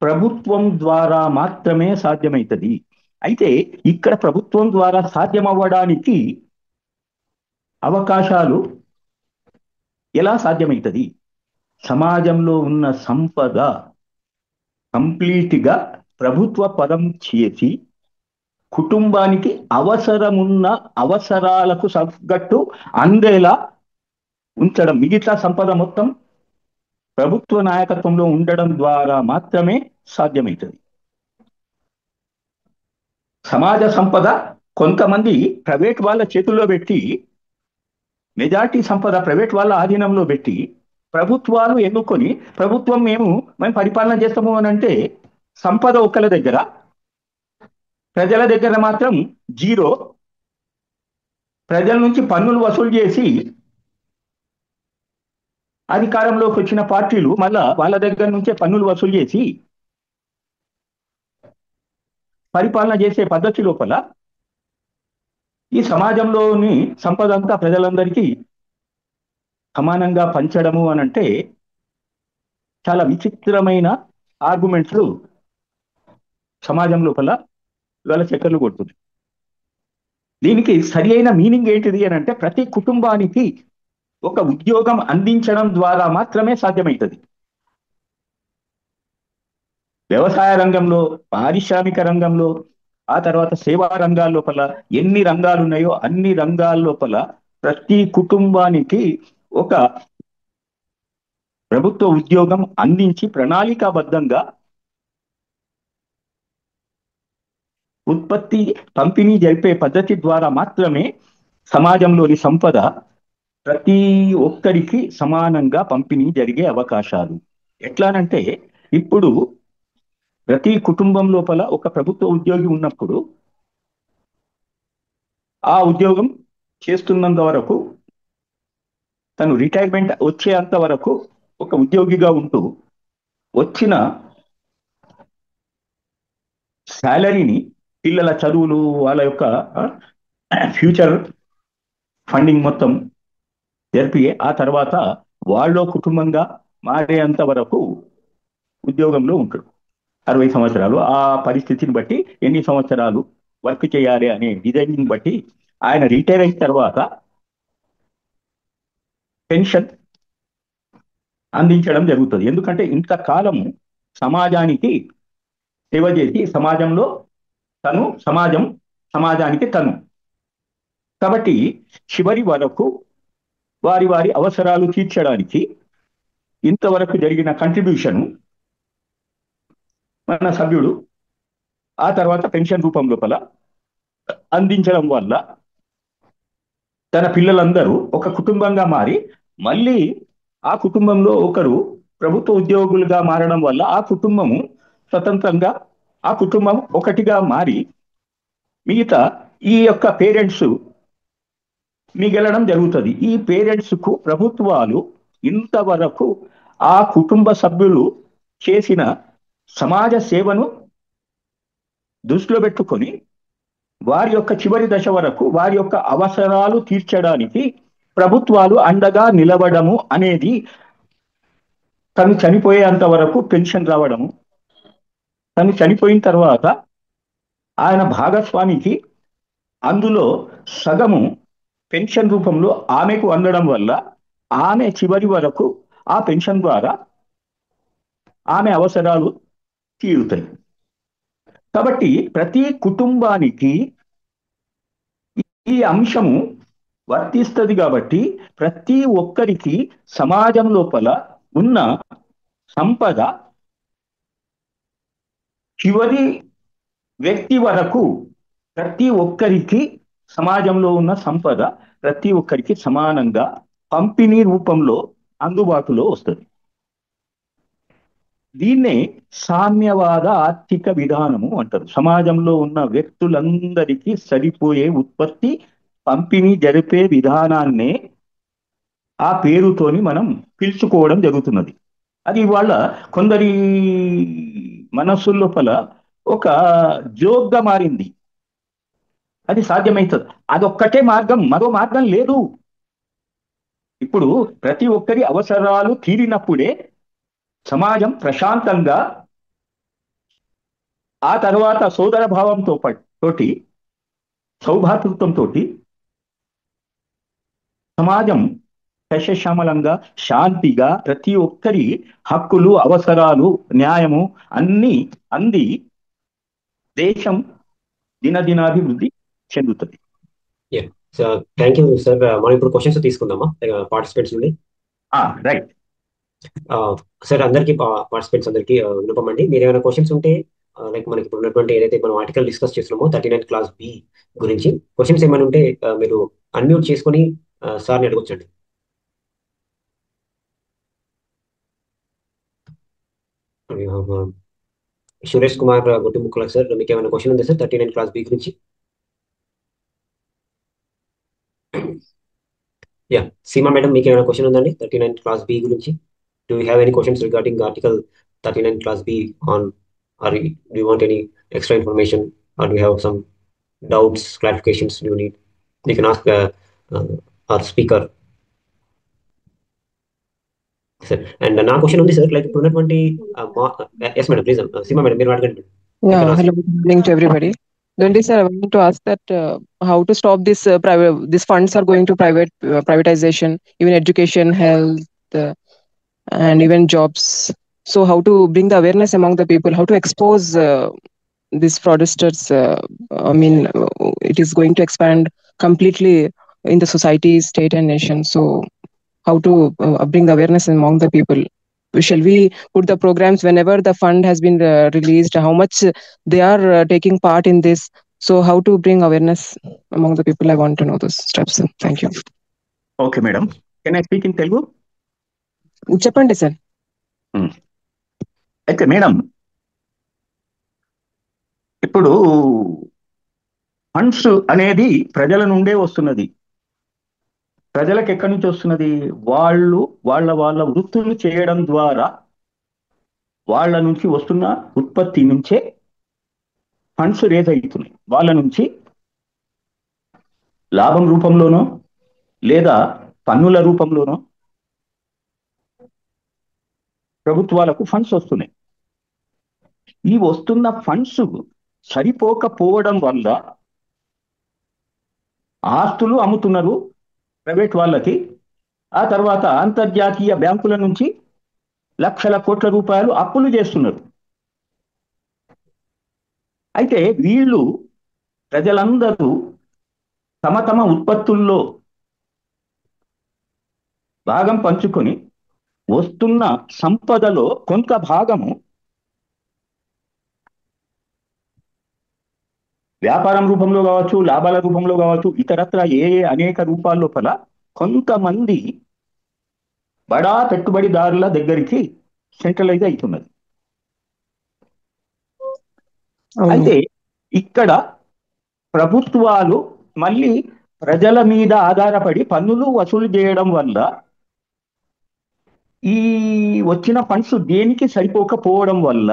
ప్రభుత్వం ద్వారా మాత్రమే సాధ్యమవుతుంది. అయితే ఇక్కడ ప్రభుత్వం ద్వారా సాధ్యమవ్వడానికి అవకాశాలు ఎలా సాధ్యమవుతుంది? సమాజంలో ఉన్న సంపద కంప్లీట్గా ప్రభుత్వ పరం చేసి కుటుంబానికి అవసరమున్న అవసరాలకు తగ్గట్టు అందేలా ఉంచడం, మిగతా సంపద మొత్తం ప్రభుత్వ నాయకత్వంలో ఉండడం ద్వారా మాత్రమే సాధ్యమవుతుంది. సమాజ సంపద కొంతమంది ప్రైవేట్ వాళ్ళ చేతుల్లో పెట్టి, మెజార్టీ సంపద ప్రైవేట్ వాళ్ళ ఆధీనంలో పెట్టి ప్రభుత్వాలు ఎన్నుకొని ప్రభుత్వం మేము పరిపాలన చేస్తాము అని అంటే సంపద ఒకళ్ళ దగ్గర, ప్రజల దగ్గర మాత్రం జీరో. ప్రజల నుంచి పన్నులు వసూలు చేసి అధికారంలోకి వచ్చిన పార్టీలు మళ్ళా వాళ్ళ దగ్గర నుంచే పన్నులు వసూలు చేసి పరిపాలన చేసే పద్ధతి లోపల ఈ సమాజంలోని సంపద అంతా ప్రజలందరికీ సమానంగా పంచడము అని అంటే చాలా విచిత్రమైన ఆర్గ్యుమెంట్స్ సమాజం లోపల ఇవాళ చక్కర్లు కొడుతుంది. దీనికి సరి అయిన మీనింగ్ ఏంటిది అని అంటే ప్రతి కుటుంబానికి ఒక ఉద్యోగం అందించడం ద్వారా మాత్రమే సాధ్యమవుతుంది. వ్యవసాయ రంగంలో, పారిశ్రామిక రంగంలో, ఆ తర్వాత సేవా రంగాల లోపల ఎన్ని రంగాలు ఉన్నాయో అన్ని రంగాల లోపల ప్రతి కుటుంబానికి ఒక ప్రభుత్వ ఉద్యోగం అందించి ప్రణాళికాబద్ధంగా ఉత్పత్తి పంపిణీ జరిపే పద్ధతి ద్వారా మాత్రమే సమాజంలోని సంపద ప్రతి ఒక్కరికి సమానంగా పంపిణీ జరిగే అవకాశాలు. ఎట్లానంటే ఇప్పుడు ప్రతి కుటుంబం లోపల ఒక ప్రభుత్వ ఉద్యోగి ఉన్నప్పుడు ఆ ఉద్యోగం చేస్తున్నంత వరకు, తను రిటైర్మెంట్ వచ్చేంత వరకు ఒక ఉద్యోగిగా ఉంటూ వచ్చిన శాలరీని పిల్లల చదువులు, వాళ్ళ యొక్క ఫ్యూచర్ ఫండింగ్ మొత్తం జరిపి ఆ తర్వాత వాళ్ళ కుటుంబంగా మారేంత వరకు ఉద్యోగంలో ఉంటాడు. 60 సంవత్సరాలు ఆ పరిస్థితిని బట్టి ఎన్ని సంవత్సరాలు వర్క్ చేయాలి అనే డిజైనింగ్ బట్టి ఆయన రిటైర్ అయిన తర్వాత పెన్షన్ అందించడం జరుగుతుంది. ఎందుకంటే ఇంతకాలం సమాజానికి సేవ చేసి సమాజంలో తను, సమాజానికి తను, కాబట్టి చివరి వరకు వారి వారి అవసరాలు తీర్చడానికి ఇంతవరకు జరిగిన కంట్రిబ్యూషన్ మన సభ్యుడు ఆ తర్వాత పెన్షన్ రూపం లోపల అందించడం వల్ల తన పిల్లలందరూ ఒక కుటుంబంగా మారి మళ్ళీ ఆ కుటుంబంలో ఒకరు ప్రభుత్వ ఉద్యోగులుగా మారడం వల్ల ఆ కుటుంబము స్వతంత్రంగా, ఆ కుటుంబం ఒకటిగా మారి మిగతా ఈ యొక్క పేరెంట్స్ మిగలడం జరుగుతుంది. ఈ పేరెంట్స్కు ప్రభుత్వాలు ఇంతవరకు ఆ కుటుంబ సభ్యులు చేసిన సమాజ సేవను దృష్టిలో పెట్టుకొని వారి యొక్క చివరి దశ వరకు వారి యొక్క అవసరాలు తీర్చడానికి ప్రభుత్వాలు అండగా నిలవడము అనేది, తను చనిపోయేంత వరకు పెన్షన్ రావడము, తను చనిపోయిన తర్వాత ఆయన భాగస్వామికి అందులో సగము పెన్షన్ రూపంలో ఆమెకు అందడం వల్ల ఆమె చివరి వరకు ఆ పెన్షన్ ద్వారా ఆమె అవసరాలు తీరుతాయి. కాబట్టి ప్రతి కుటుంబానికి ఈ అంశము వర్తిస్తుంది. కాబట్టి ప్రతి ఒక్కరికి సమాజం లోపల ఉన్న సంపద చివరి వ్యక్తి వరకు ప్రతి ఒక్కరికి సమాజంలో ఉన్న సంపద ప్రతి ఒక్కరికి సమానంగా పంపిణీ రూపంలో అందుబాటులో వస్తుంది. దీన్నే సామ్యవాద ఆర్థిక విధానము అంటారు. సమాజంలో ఉన్న వ్యక్తులందరికీ సరిపోయే ఉత్పత్తి పంపిణీ జరిపే విధానాన్నే ఆ పేరుతోని మనం పిలుచుకోవడం జరుగుతున్నది. అది ఇవాళ కొందరి మనస్సు లోపల ఒక జోక్గా మారింది. అది సాధ్యమవుతుంది. అదొక్కటే మార్గం, మరో మార్గం లేదు. ఇప్పుడు ప్రతి ఒక్కరి అవసరాలు తీరినప్పుడే సమాజం ప్రశాంతంగా ఆ తర్వాత సోదర భావంతో తోటి సౌభాతృత్వంతో సమాజం సస్యశ్యామలంగా శాంతిగా ప్రతి ఒక్కరి హక్కులు అవసరాలు న్యాయము అన్ని అంది దేశం దినదినాభివృద్ధి చెందుతుంది. Thank you sir. మనం ఇప్పుడు క్వశ్చన్స్ తీసుకుందామా పార్టిసిపెంట్స్ నుండి? రైట్ సార్, అందరికీ పార్టిసిపెంట్స్ అందరికీ వినపం అండి. మీరు ఏమైనా క్వశ్చన్స్ ఉంటే లైక్ మనకి ఇప్పుడు ఉన్నటువంటి ఏదైతే మనం ఆర్టికల్ డిస్కస్ చేస్తున్నామో 39 క్లాస్ బి గురించి క్వశ్చన్స్ ఏమైనా ఉంటే మీరు అన్మ్యూట్ చేసుకొని సార్ని అడగొచ్చండి. సురేష్ కుమార్ గుట్టిముక్కల సార్, మీకు ఏమైనా క్వశ్చన్ ఉందా సార్ 39 క్లాస్ బి గురించి? యా, సీమా మేడం, మీకు ఏమైనా క్వశ్చన్ ఉందండి 39 క్లాస్ బి గురించి? Do you have any questions regarding Article 39 Class B on, or do you want any extra information, or do you have some doubts, clarifications you need? You can ask our speaker. Sir, and నా question ఉంది sir, like ఇప్పుడు ఉన్నటువంటి yes madam, please Seema madam మీరు అడగండి. Yeah, hello, good morning to everybody. Then sir, I want to ask that how to stop this these funds are going to privatization, even education, health, and even jobs. So how to bring the awareness among the people, how to expose these fraudsters. It is going to expand completely in the society, state and nation. So how to bring the awareness among the people? Shall we put the programs whenever the fund has been released, how much they are taking part in this? So how to bring awareness among the people? I want to know those steps. Thank you. Okay, madam. Can I speak in Telugu? చెప్పండి sir. అయితే madam, ఇప్పుడు funds అనేది ప్రజల నుండే వస్తున్నది. ప్రజలకు ఎక్కడి నుంచి వస్తున్నది? వాళ్ళు వాళ్ళ వృత్తులు చేయడం ద్వారా వాళ్ళ నుంచి వస్తున్న ఉత్పత్తి నుంచే ఫండ్స్ రేజ్ అవుతున్నాయి. వాళ్ళ నుంచి లాభం రూపంలోనో లేదా పన్నుల రూపంలోనో ప్రభుత్వాలకు ఫండ్స్ వస్తున్నాయి. ఈ వస్తున్న ఫండ్స్ సరిపోకపోవడం వల్ల ఆస్తులు అమ్ముతున్నారు ప్రైవేట్ వాళ్ళకి. ఆ తర్వాత అంతర్జాతీయ బ్యాంకుల నుంచి లక్షల కోట్ల రూపాయలు అప్పులు చేస్తున్నారు. అయితే వీళ్ళు ప్రజలందరూ తమ తమ ఉత్పత్తుల్లో భాగం పంచుకొని వస్తున్న సంపదలో కొంత భాగము వ్యాపారం రూపంలో కావచ్చు, లాభాల రూపంలో కావచ్చు, ఇతరత్ర అనేక రూపాల లోపల కొంతమంది బడా పెట్టుబడిదారుల దగ్గరికి సెంట్రలైజ్ అవుతున్నది. అయితే ఇక్కడ ప్రభుత్వాలు మళ్ళీ ప్రజల మీద ఆధారపడి పన్నులు వసూలు చేయడం వల్ల ఈ వచ్చిన ఫండ్స్ దేనికి సరిపోకపోవడం వల్ల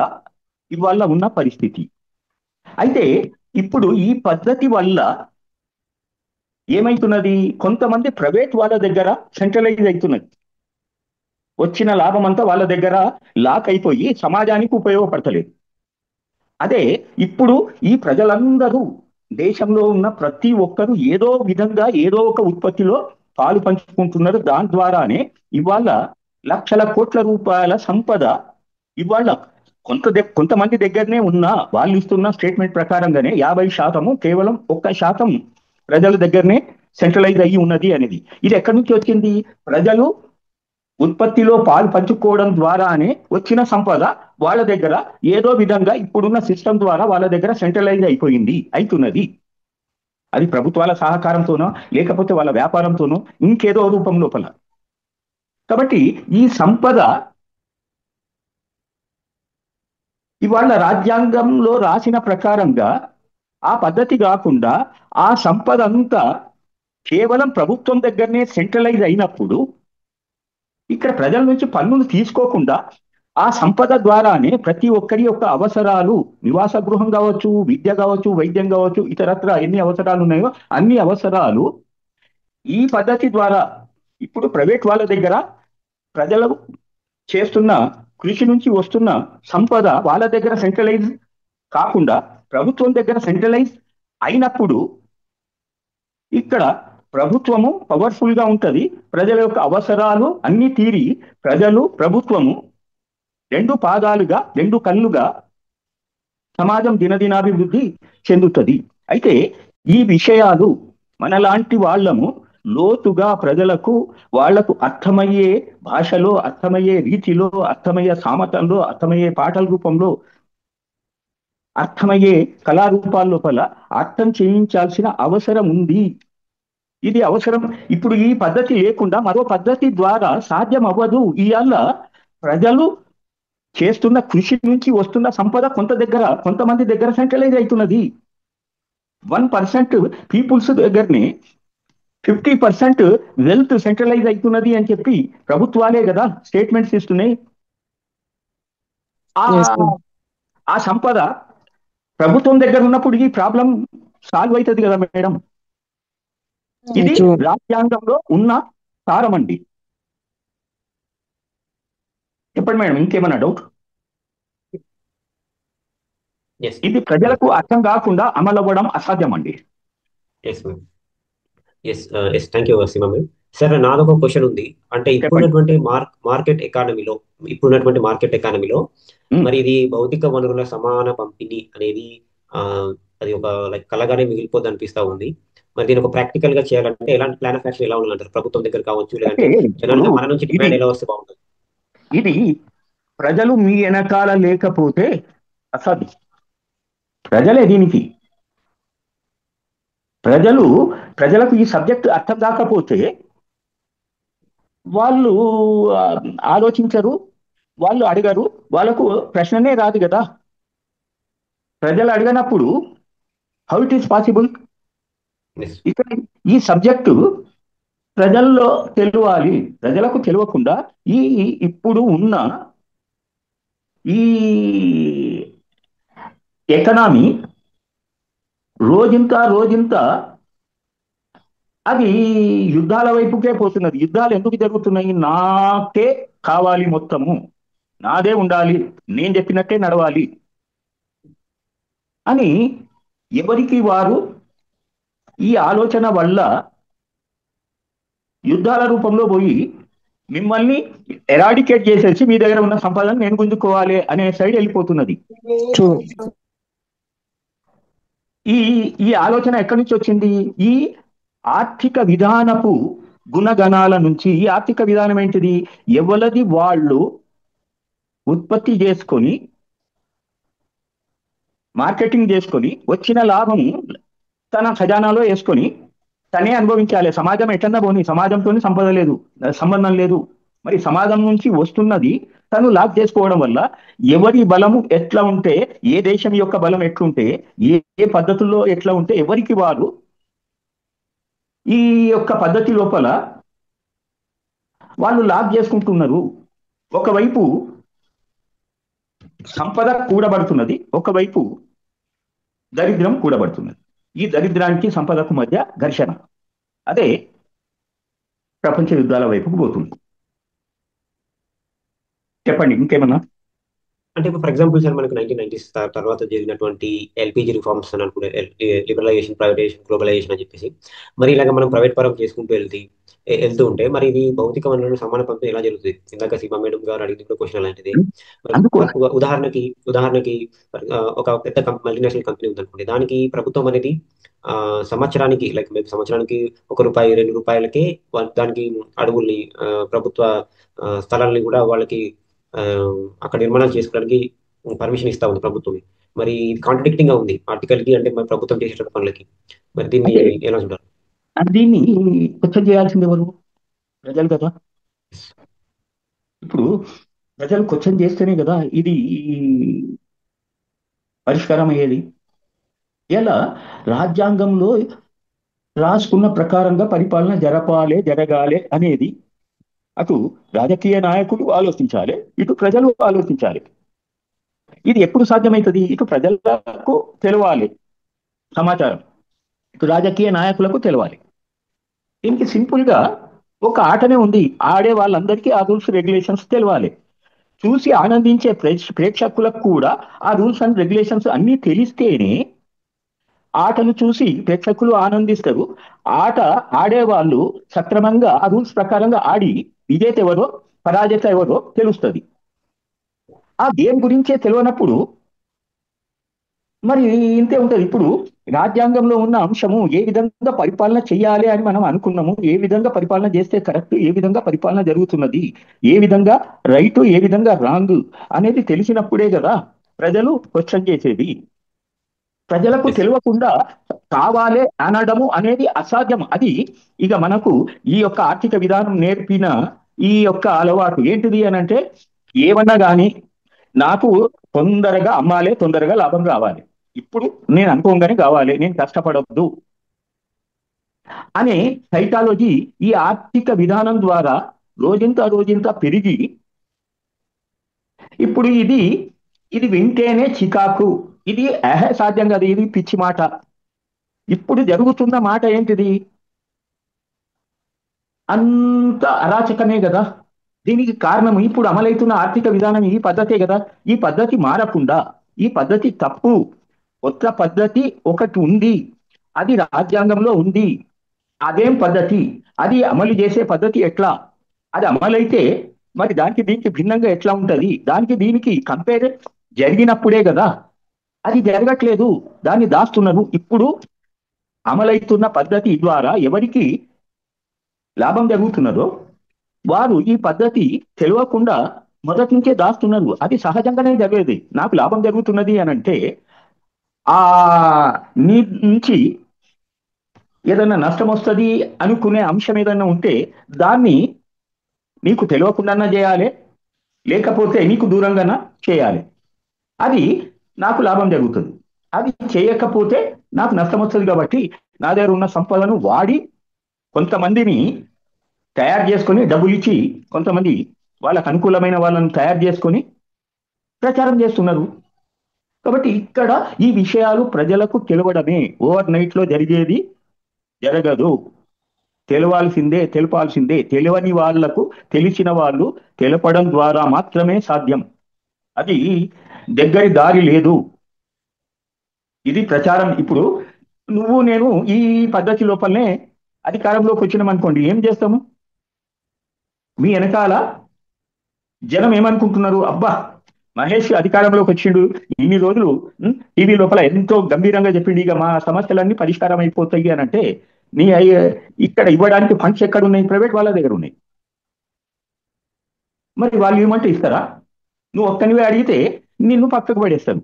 ఇవాళ ఉన్న పరిస్థితి. అయితే ఇప్పుడు ఈ పద్ధతి వల్ల ఏమైతున్నది? కొంతమంది ప్రైవేట్ వాళ్ళ దగ్గర సెంట్రలైజ్ అవుతున్నది. వచ్చిన లాభం అంతా వాళ్ళ దగ్గర లాక్ అయిపోయి సమాజానికి ఉపయోగపడతలేదు. అదే ఇప్పుడు ఈ ప్రజలందరూ దేశంలో ఉన్న ప్రతి ఒక్కరూ ఏదో విధంగా ఏదో ఒక ఉత్పత్తిలో పాలు పంచుకుంటున్నారు. దాని ద్వారానే ఇవాళ లక్షల కోట్ల రూపాయల సంపద ఇవాళ కొంతమంది దగ్గరనే ఉన్న వాళ్ళు ఇస్తున్న స్టేట్మెంట్ ప్రకారంగానే 50% కేవలం 1% ప్రజల దగ్గరనే సెంట్రలైజ్ అయ్యి ఉన్నది అనేది. ఇది ఎక్కడి నుంచి వచ్చింది? ప్రజలు ఉత్పత్తిలో పాలు పంచుకోవడం ద్వారానే వచ్చిన సంపద వాళ్ళ దగ్గర ఏదో విధంగా ఇప్పుడున్న సిస్టమ్ ద్వారా వాళ్ళ దగ్గర సెంట్రలైజ్ అవుతున్నది. అది ప్రభుత్వాల సహకారంతోనో లేకపోతే వాళ్ళ వ్యాపారంతోనో ఇంకేదో రూపం లోపల. కాబట్టి ఈ సంపద ఇవాళ రాజ్యాంగంలో రాసిన ప్రకారంగా ఆ పద్ధతి కాకుండా ఆ సంపద అంతా కేవలం ప్రభుత్వం దగ్గరనే సెంట్రలైజ్ అయినప్పుడు ఇక్కడ ప్రజల నుంచి పన్నులు తీసుకోకుండా ఆ సంపద ద్వారానే ప్రతి ఒక్కరి యొక్క అవసరాలు, నివాస గృహం కావచ్చు, విద్య కావచ్చు, వైద్యం కావచ్చు, ఇతరత్ర ఎన్ని అవసరాలు ఉన్నాయో అన్ని అవసరాలు ఈ పద్ధతి ద్వారా ఇప్పుడు ప్రైవేట్ వాళ్ళ దగ్గర ప్రజలు చేస్తున్న కృషి నుంచి వస్తున్న సంపద వాళ్ళ దగ్గర సెంట్రలైజ్ కాకుండా ప్రభుత్వం దగ్గర సెంట్రలైజ్ అయినప్పుడు ఇక్కడ ప్రభుత్వము పవర్ఫుల్ గా ఉంటది. ప్రజల యొక్క అవసరాలు అన్ని తీరి ప్రజలు ప్రభుత్వము రెండు పాదాలుగా రెండు కళ్ళుగా సమాజం దినదినాభివృద్ధి చెందుతుంది. అయితే ఈ విషయాలు మనలాంటి వాళ్ళము లోతుగా ప్రజలకు వాళ్లకు అర్థమయ్యే భాషలో, అర్థమయ్యే రీతిలో, అర్థమయ్యే సామతంలో, అర్థమయ్యే పాటల రూపంలో, అర్థమయ్యే కళారూపాల లోపల అర్థం చేయించాల్సిన అవసరం ఉంది. ఇది అవసరం. ఇప్పుడు ఈ పద్ధతి లేకుండా మరో పద్ధతి ద్వారా సాధ్యం అవ్వదు. ఇవాళ ప్రజలు చేస్తున్న కృషి నుంచి వస్తున్న సంపద కొంతమంది దగ్గర సెంట్రలైజ్ అవుతున్నది. 1% పీపుల్స్ దగ్గరనే 50% వెల్త్ సెంట్రలైజ్ అవుతున్నది అని చెప్పి ప్రభుత్వాలే కదా స్టేట్మెంట్స్ ఇస్తున్నాయి. ఆ సంపద ప్రభుత్వం దగ్గర ఉన్నప్పుడు ఈ ప్రాబ్లం సాల్వ్ అవుతుంది కదా మేడం. ఇది రాజ్యాంగంలో ఉన్న సారం అండి. చెప్పండి మేడం, ఇంకేమన్నా డౌట్? ఇది ప్రజలకు అర్థం కాకుండా అమలు అవ్వడం అసాధ్యం అండి. Thank you Seema ma'am. Sir నాదొక క్వశ్చన్ ఉంది. అంటే ఇప్పుడున్నటువంటి మార్కెట్ ఎకానమీలో మరి ఇది భౌతిక వనరుల సమాన పంపిణీ అనేది అది ఒక లైక్ కలగానే మిగిలిపోద్ది అనిపిస్తా ఉంది. మరి దీని ఒక ప్రాక్టికల్ గా చేయాలంటే ఎలాంటి ప్లాన్ ఆఫ్ యాక్షన్ ఎలా ఉండాలంటారు? ప్రభుత్వం దగ్గర కావచ్చు, లేదంటే జనాలుగా మన నుంచి డిమాండ్ ఎలా వస్తే బాగుంటుంది? ఇది ప్రజలు మీ వెనకాల లేకపోతే అసాధ్యం. ప్రజలే దీనికి. ప్రజలకు ఈ సబ్జెక్ట్ అర్థం కాకపోతే వాళ్ళు ఆలోచించరు, వాళ్ళు అడగరు, వాళ్ళకు ప్రశ్ననే రాదు కదా. ప్రజలు అడగనప్పుడు హౌ ఇట్ ఈస్ పాసిబుల్? ఇక్కడ ఈ సబ్జెక్టు ప్రజల్లో తెలియాలి. ప్రజలకు తెలియకుండా ఇప్పుడు ఉన్న ఈ ఎకనామీ రోజంతా అది యుద్ధాల వైపుకే పోతున్నది. యుద్ధాలు ఎందుకు జరుగుతున్నాయి? నాకే కావాలి, మొత్తము నాదే ఉండాలి, నేను చెప్పినట్టే నడవాలి అని ఎవరికి వారు ఈ ఆలోచన వల్ల యుద్ధాల రూపంలో పోయి మిమ్మల్ని ఎరాడికేట్ చేసేసి మీ దగ్గర ఉన్న సంపదను నేను గుంజుకోవాలి అనే సైడ్ వెళ్ళిపోతున్నది. ఈ ఆలోచన ఎక్కడి నుంచి వచ్చింది? ఈ ఆర్థిక విధానపు గుణగణాల నుంచి. ఈ ఆర్థిక విధానం ఏంటిది? ఎవరిది వాళ్ళు ఉత్పత్తి చేసుకొని మార్కెటింగ్ చేసుకొని వచ్చిన లాభము తన ఖజానాలో వేసుకొని తనే అనుభవించాలి. సమాజం ఎట్లన్నా పోని, సమాజంతో సంబంధం లేదు. మరి సమాజం నుంచి వస్తున్నది తను లాక్ చేసుకోవడం వల్ల ఎవరి బలము ఎట్లా ఉంటే, ఏ దేశం యొక్క బలం ఎట్లుంటే, ఏ పద్ధతుల్లో ఎట్లా ఉంటే ఎవరికి వారు ఈ యొక్క పద్ధతి లోపల వాళ్ళు లాక్ చేసుకుంటున్నారు. ఒకవైపు సంపద కూడబడుతున్నది, ఒకవైపు దరిద్రం కూడబడుతున్నది. ఈ దరిద్రానికి సంపదకు మధ్య ఘర్షణ. అదే ప్రపంచ యుద్ధాల వైపుకు పోతుంది. చెప్పండి ఇంకేమన్నా. అంటే ఇప్పుడు ఫర్ ఎగ్జాంపుల్ సార్, మనకు 1990s తర్వాత జరిగినటువంటి ఎల్పిజి రిఫార్మ్స్ అని అనుకుంటే, లిబరలైజేషన్, ప్రైవేటైజేషన్, గ్లోబలైజేషన్ అని చెప్పేసి మరి ఇలాగ మనం ప్రైవేట్ పరం చేసుకుంటూ వెళ్తూ ఉంటే మరి ఇది భౌతిక వనరులను సమాన పంపిణీ ఎలా జరుగుతుంది? ఇందాక సీమా మేడం గారు అడిగిన క్వశ్చన్ అలాంటిది. ఉదాహరణకి ఒక పెద్ద మల్టీనేషనల్ కంపెనీ ఉందనుకోండి, దానికి ప్రభుత్వం అనేది సంవత్సరానికి సంవత్సరానికి ₹1, ₹2 దానికి అడవుల్ని, ప్రభుత్వ స్థలాల్ని కూడా వాళ్ళకి అక్కడ నిర్మాణాలు చేసుకోవడానికి పర్మిషన్ ఇస్తా ఉంది ప్రభుత్వం. మరి ఇది కాంట్రడిక్టింగ్ గా ఉంది ఆర్టికల్ కి, అంటే మరి ప్రభుత్వం చేసే పనులకి. మరి దీన్ని ఎలా చూడాలి? దీన్ని క్వశ్చన్ చేయాల్సింది ఎవరు? ప్రజలు కదా. ఇప్పుడు ప్రజలు క్వశ్చన్ చేస్తేనే కదా ఇది పరిష్కారం అయ్యేది. ఇలా రాజ్యాంగంలో రాసుకున్న ప్రకారంగా పరిపాలన జరగాలి అనేది అటు రాజకీయ నాయకులు ఆలోచించాలి, ఇటు ప్రజలు ఆలోచించాలి. ఇది ఎప్పుడు సాధ్యమవుతుంది? ఇటు ప్రజలకు తెలవాలి సమాచారం, ఇటు రాజకీయ నాయకులకు తెలవాలి. దీనికి సింపుల్ గా ఒక ఆటనే ఉంది. ఆడే వాళ్ళందరికీ ఆ రూల్స్ రెగ్యులేషన్స్ తెలవాలి. చూసి ఆనందించే ప్రేక్షకులకు కూడా ఆ రూల్స్ అండ్ రెగ్యులేషన్స్ అన్నీ తెలిస్తేనే ఆటను చూసి ప్రేక్షకులు ఆనందిస్తారు. ఆట ఆడేవాళ్ళు సక్రమంగా ఆ రూల్స్ ప్రకారంగా ఆడి విజేత ఎవరో పరాజేత ఎవరో తెలుస్తుంది. ఆ గేమ్ గురించే తెలియనప్పుడు మరి ఇంతే ఉంటుంది. ఇప్పుడు రాజ్యాంగంలో ఉన్న అంశము ఏ విధంగా పరిపాలన చేయాలి అని మనం అనుకున్నాము, ఏ విధంగా పరిపాలన చేస్తే కరెక్ట్, ఏ విధంగా పరిపాలన జరుగుతున్నది, ఏ విధంగా రైట్, ఏ విధంగా రాంగ్ అనేది తెలిసినప్పుడే కదా ప్రజలు క్వశ్చన్ చేసేది. ప్రజలకు Yes. తెలియకుండా కావాలి అనడము అనేది అసాధ్యం. అది ఇక మనకు ఈ యొక్క ఆర్థిక విధానం నేర్పిన ఈ యొక్క అలవాటు ఏంటిది అని అంటే, ఏమన్నా కానీ నాకు తొందరగా అమ్మాలి, తొందరగా లాభం రావాలి, ఇప్పుడు నేను అనుకోగానే కావాలి, నేను కష్టపడొద్దు అనే సైకాలజీ ఈ ఆర్థిక విధానం ద్వారా రోజంతా పెరిగి ఇప్పుడు ఇది వింటేనే చికాకు, ఇది సాధ్యం కాదు, ఇది పిచ్చి మాట. ఇప్పుడు జరుగుతున్న మాట ఏంటిది? అంత అరాచకమే కదా. దీనికి కారణం ఇప్పుడు అమలవుతున్న ఆర్థిక విధానం ఈ పద్ధతే కదా. ఈ పద్ధతి మారకుండా, ఈ పద్ధతి తప్పు, కొత్త పద్ధతి ఒకటి ఉంది, అది రాజ్యాంగంలో ఉంది. అదేం పద్ధతి, అది అమలు చేసే పద్ధతి ఎట్లా, అది అమలైతే మరి దానికి దీనికి భిన్నంగా ఎట్లా ఉంటది, దానికి దీనికి కంపేర్ జరిగినప్పుడే కదా. అది జరగట్లేదు, దాన్ని దాస్తున్నారు. ఇప్పుడు అమలైతున్న పద్ధతి ద్వారా ఎవరికి లాభం జరుగుతున్నదో వారు ఈ పద్ధతి తెలియకుండా మొదటి నుంచే దాస్తున్నారు. అది సహజంగానే జరిగేది. నాకు లాభం జరుగుతున్నది అని అంటే ఆ నీ నుంచి ఏదైనా నష్టం వస్తుంది అనుకునే అంశం ఏదైనా ఉంటే దాన్ని నీకు తెలియకుండానే చేయాలి, లేకపోతే నీకు దూరంగానా చేయాలి. అది నాకు లాభం జరుగుతుంది. అది చేయకపోతే నాకు నష్టం వస్తుంది. కాబట్టి నా దగ్గర ఉన్న సంపదను వాడి కొంతమందిని తయారు చేసుకొని డబ్బులు ఇచ్చి కొంతమంది వాళ్ళకు అనుకూలమైన వాళ్ళని తయారు చేసుకొని ప్రచారం చేస్తున్నారు. కాబట్టి ఇక్కడ ఈ విషయాలు ప్రజలకు తెలియడమే. ఓవర్ నైట్ లో జరిగేది జరగదు, తెలపాల్సిందే. తెలియని వాళ్లకు తెలిసిన వాళ్ళు తెలపడం ద్వారా మాత్రమే సాధ్యం. అది దగ్గరి దారి లేదు. ఇది ప్రచారం. ఇప్పుడు నువ్వు నేను ఈ పద్ధతి లోపలనే అధికారంలోకి వచ్చినాం అనుకోండి, ఏం చేస్తాము? మీ వెనకాల జనం ఏమనుకుంటున్నారు? అబ్బా, మహేష్ అధికారంలోకి వచ్చిండు, ఇన్ని రోజులు టీవీ లోపల ఎంతో గంభీరంగా చెప్పిండు, ఇక మా సమస్యలన్నీ పరిష్కారం అయిపోతాయి అని అంటే నీ ఇక్కడ ఇవ్వడానికి ఫండ్స్ ఎక్కడ ఉన్నాయి? ప్రైవేట్ వాళ్ళ దగ్గర ఉన్నాయి. మరి వాళ్ళు ఏమంటే ఇస్తారా? నువ్వు ఒక్కనివే అడిగితే నిన్ను పక్కకు పడేస్తాను.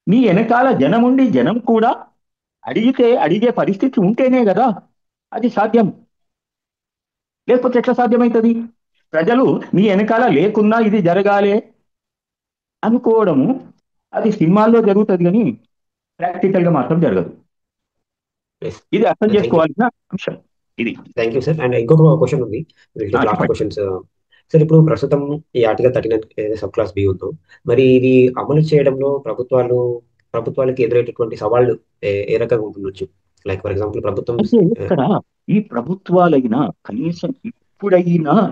నీ వెనకాల జనం ఉండి జనం కూడా అడిగే పరిస్థితి ఉంటేనే కదా అది సాధ్యం. లేకపోతే ఎట్లా సాధ్యమవుతుంది? ప్రజలు మీ వెనకాల లేకున్నా ఇది జరగాలి అనుకోవడము అది సినిమాల్లో జరుగుతుంది, కానీ ప్రాక్టికల్ గా మాత్రం జరగదు. Yes. ఇది అర్థం Thank you. చేసుకోవాల్సిన అంశం ఇది. Thank you sir. అండ్ ఇంకొక క్వశ్చన్ ఉంది, లాస్ట్ క్వశ్చన్స్ సార్. ఇప్పుడు ప్రస్తుతం ఈ ఆర్టికల్ 39 సబ్ క్లాస్ బి ఉందో, మరి ఇది అమలు చేయడంలో ప్రభుత్వాలకి ఎదురయ్యేటటువంటి సవాళ్ళు ఏ రకంగా ఉంటుండొచ్చు? లైక్ ఫర్ ఎగ్జాంపుల్ ప్రభుత్వం అంటే ఇక్కడ ఈ ప్రభుత్వాలైనా కనీసం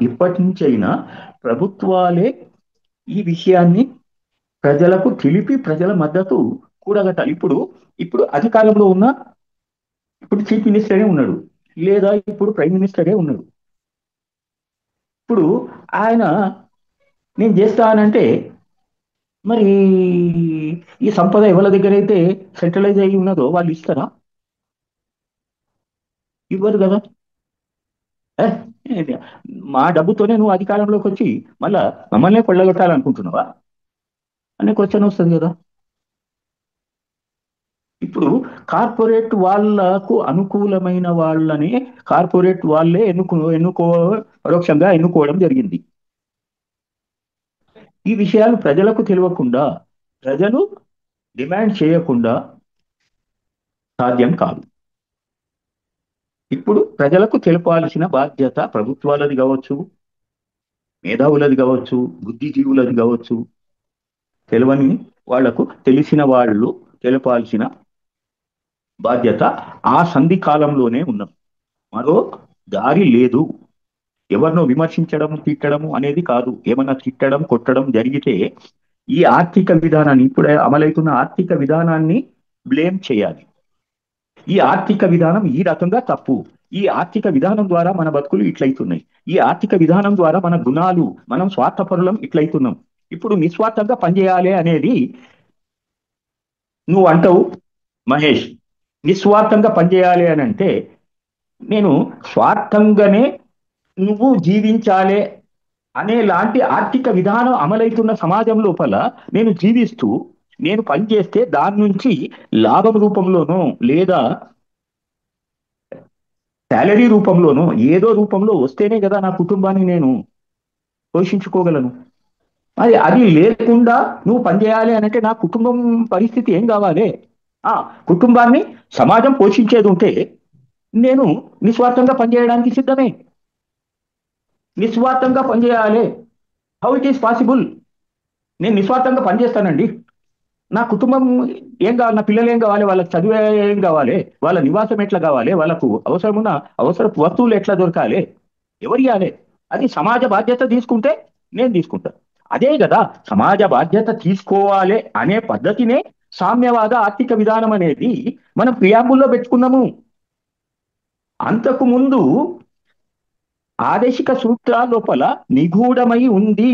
ఇప్పటి నుంచైనా ప్రభుత్వాలే ఈ విషయాన్ని ప్రజలకు తెలిపి ప్రజల మద్దతు కూడగట్టాలి. ఇప్పుడు అధికారంలో ఉన్న ఇప్పుడు చీఫ్ మినిస్టరే ఉన్నాడు, లేదా ఇప్పుడు ప్రైమ్ మినిస్టరే ఉన్నాడు. ఇప్పుడు ఆయన నేను చేస్తానంటే మరి ఈ సంపద ఎవరి దగ్గర అయితే సెంట్రలైజ్ అయి ఉన్నదో వాళ్ళు ఇస్తారా? ఇవ్వరు కదా. మా డబ్బుతోనే నువ్వు అధికారంలోకి వచ్చి మళ్ళా మమ్మల్నే కొల్లగొట్టాలనుకుంటున్నావా అనే క్వశ్చన్ వస్తుంది కదా. ఇప్పుడు కార్పొరేట్ వాళ్లకు అనుకూలమైన వాళ్ళని కార్పొరేట్ వాళ్ళే పరోక్షంగా ఎన్నుకోవడం జరిగింది. ఈ విషయాలు ప్రజలకు తెలియకుండా, ప్రజలు డిమాండ్ చేయకుండా సాధ్యం కాదు. ఇప్పుడు ప్రజలకు తెలపాల్సిన బాధ్యత ప్రభుత్వాలది కావచ్చు, మేధావులది కావచ్చు, బుద్ధిజీవులది కావచ్చు. తెలియని వాళ్లకు తెలిసిన వాళ్ళు తెలపాల్సిన బాధ్యత ఆ సంధి కాలంలోనే ఉన్నాం. మరో దారి లేదు. ఎవరినో విమర్శించడం తిట్టడం అనేది కాదు. ఏమన్నా తిట్టడం కొట్టడం జరిగితే ఈ ఆర్థిక విధానాన్ని, ఇప్పుడు అమలవుతున్న ఆర్థిక విధానాన్ని బ్లేమ్ చేయాలి. ఈ ఆర్థిక విధానం ఈ రకంగా తప్పు, ఈ ఆర్థిక విధానం ద్వారా మన బతుకులు ఇట్లయితున్నాయి, ఈ ఆర్థిక విధానం ద్వారా మన గుణాలు, మనం స్వార్థపరులం ఇట్లయితున్నాం. ఇప్పుడు నిస్వార్థంగా పనిచేయాలి అనేది నువ్వు అంటావు మహేష్. నిస్వార్థంగా పనిచేయాలి అని అంటే నేను స్వార్థంగానే నువ్వు జీవించాలి అనేలాంటి ఆర్థిక విధానం అమలవుతున్న సమాజం లోపల నేను జీవిస్తూ నేను పనిచేస్తే దాని నుంచి లాభం రూపంలోనో లేదా శాలరీ రూపంలోనో ఏదో రూపంలో వస్తేనే కదా నా కుటుంబాన్ని నేను పోషించుకోగలను. అది లేకుండా నువ్వు పనిచేయాలి అని అంటే నా కుటుంబం పరిస్థితి ఏం కావాలి? కుటుంబాన్ని సమాజం పోషించేది ఉంటే నేను నిస్వార్థంగా పనిచేయడానికి సిద్ధమే. నిస్వార్థంగా పనిచేయాలి. How it is possible? నేను నిస్వార్థంగా పనిచేస్తానండి, నా కుటుంబం ఏం కావాలి, నా పిల్లలు ఏం కావాలి, వాళ్ళకి చదువు ఏం కావాలి, వాళ్ళ నివాసం ఎట్లా కావాలి, వాళ్ళకు అవసరపు వస్తువులు ఎట్లా దొరకాలి, ఎవరు ఇవ్వాలి? అది సమాజ బాధ్యత తీసుకుంటే నేను తీసుకుంటా. అదే కదా సమాజ బాధ్యత తీసుకోవాలి అనే పద్ధతినే సామ్యవాద ఆర్థిక విధానం అనేది మనం ప్రియాంబుల్లో పెట్టుకున్నాము. అంతకు ముందు ఆదేశిక సూత్రాల లోపల నిగూఢమై ఉంది.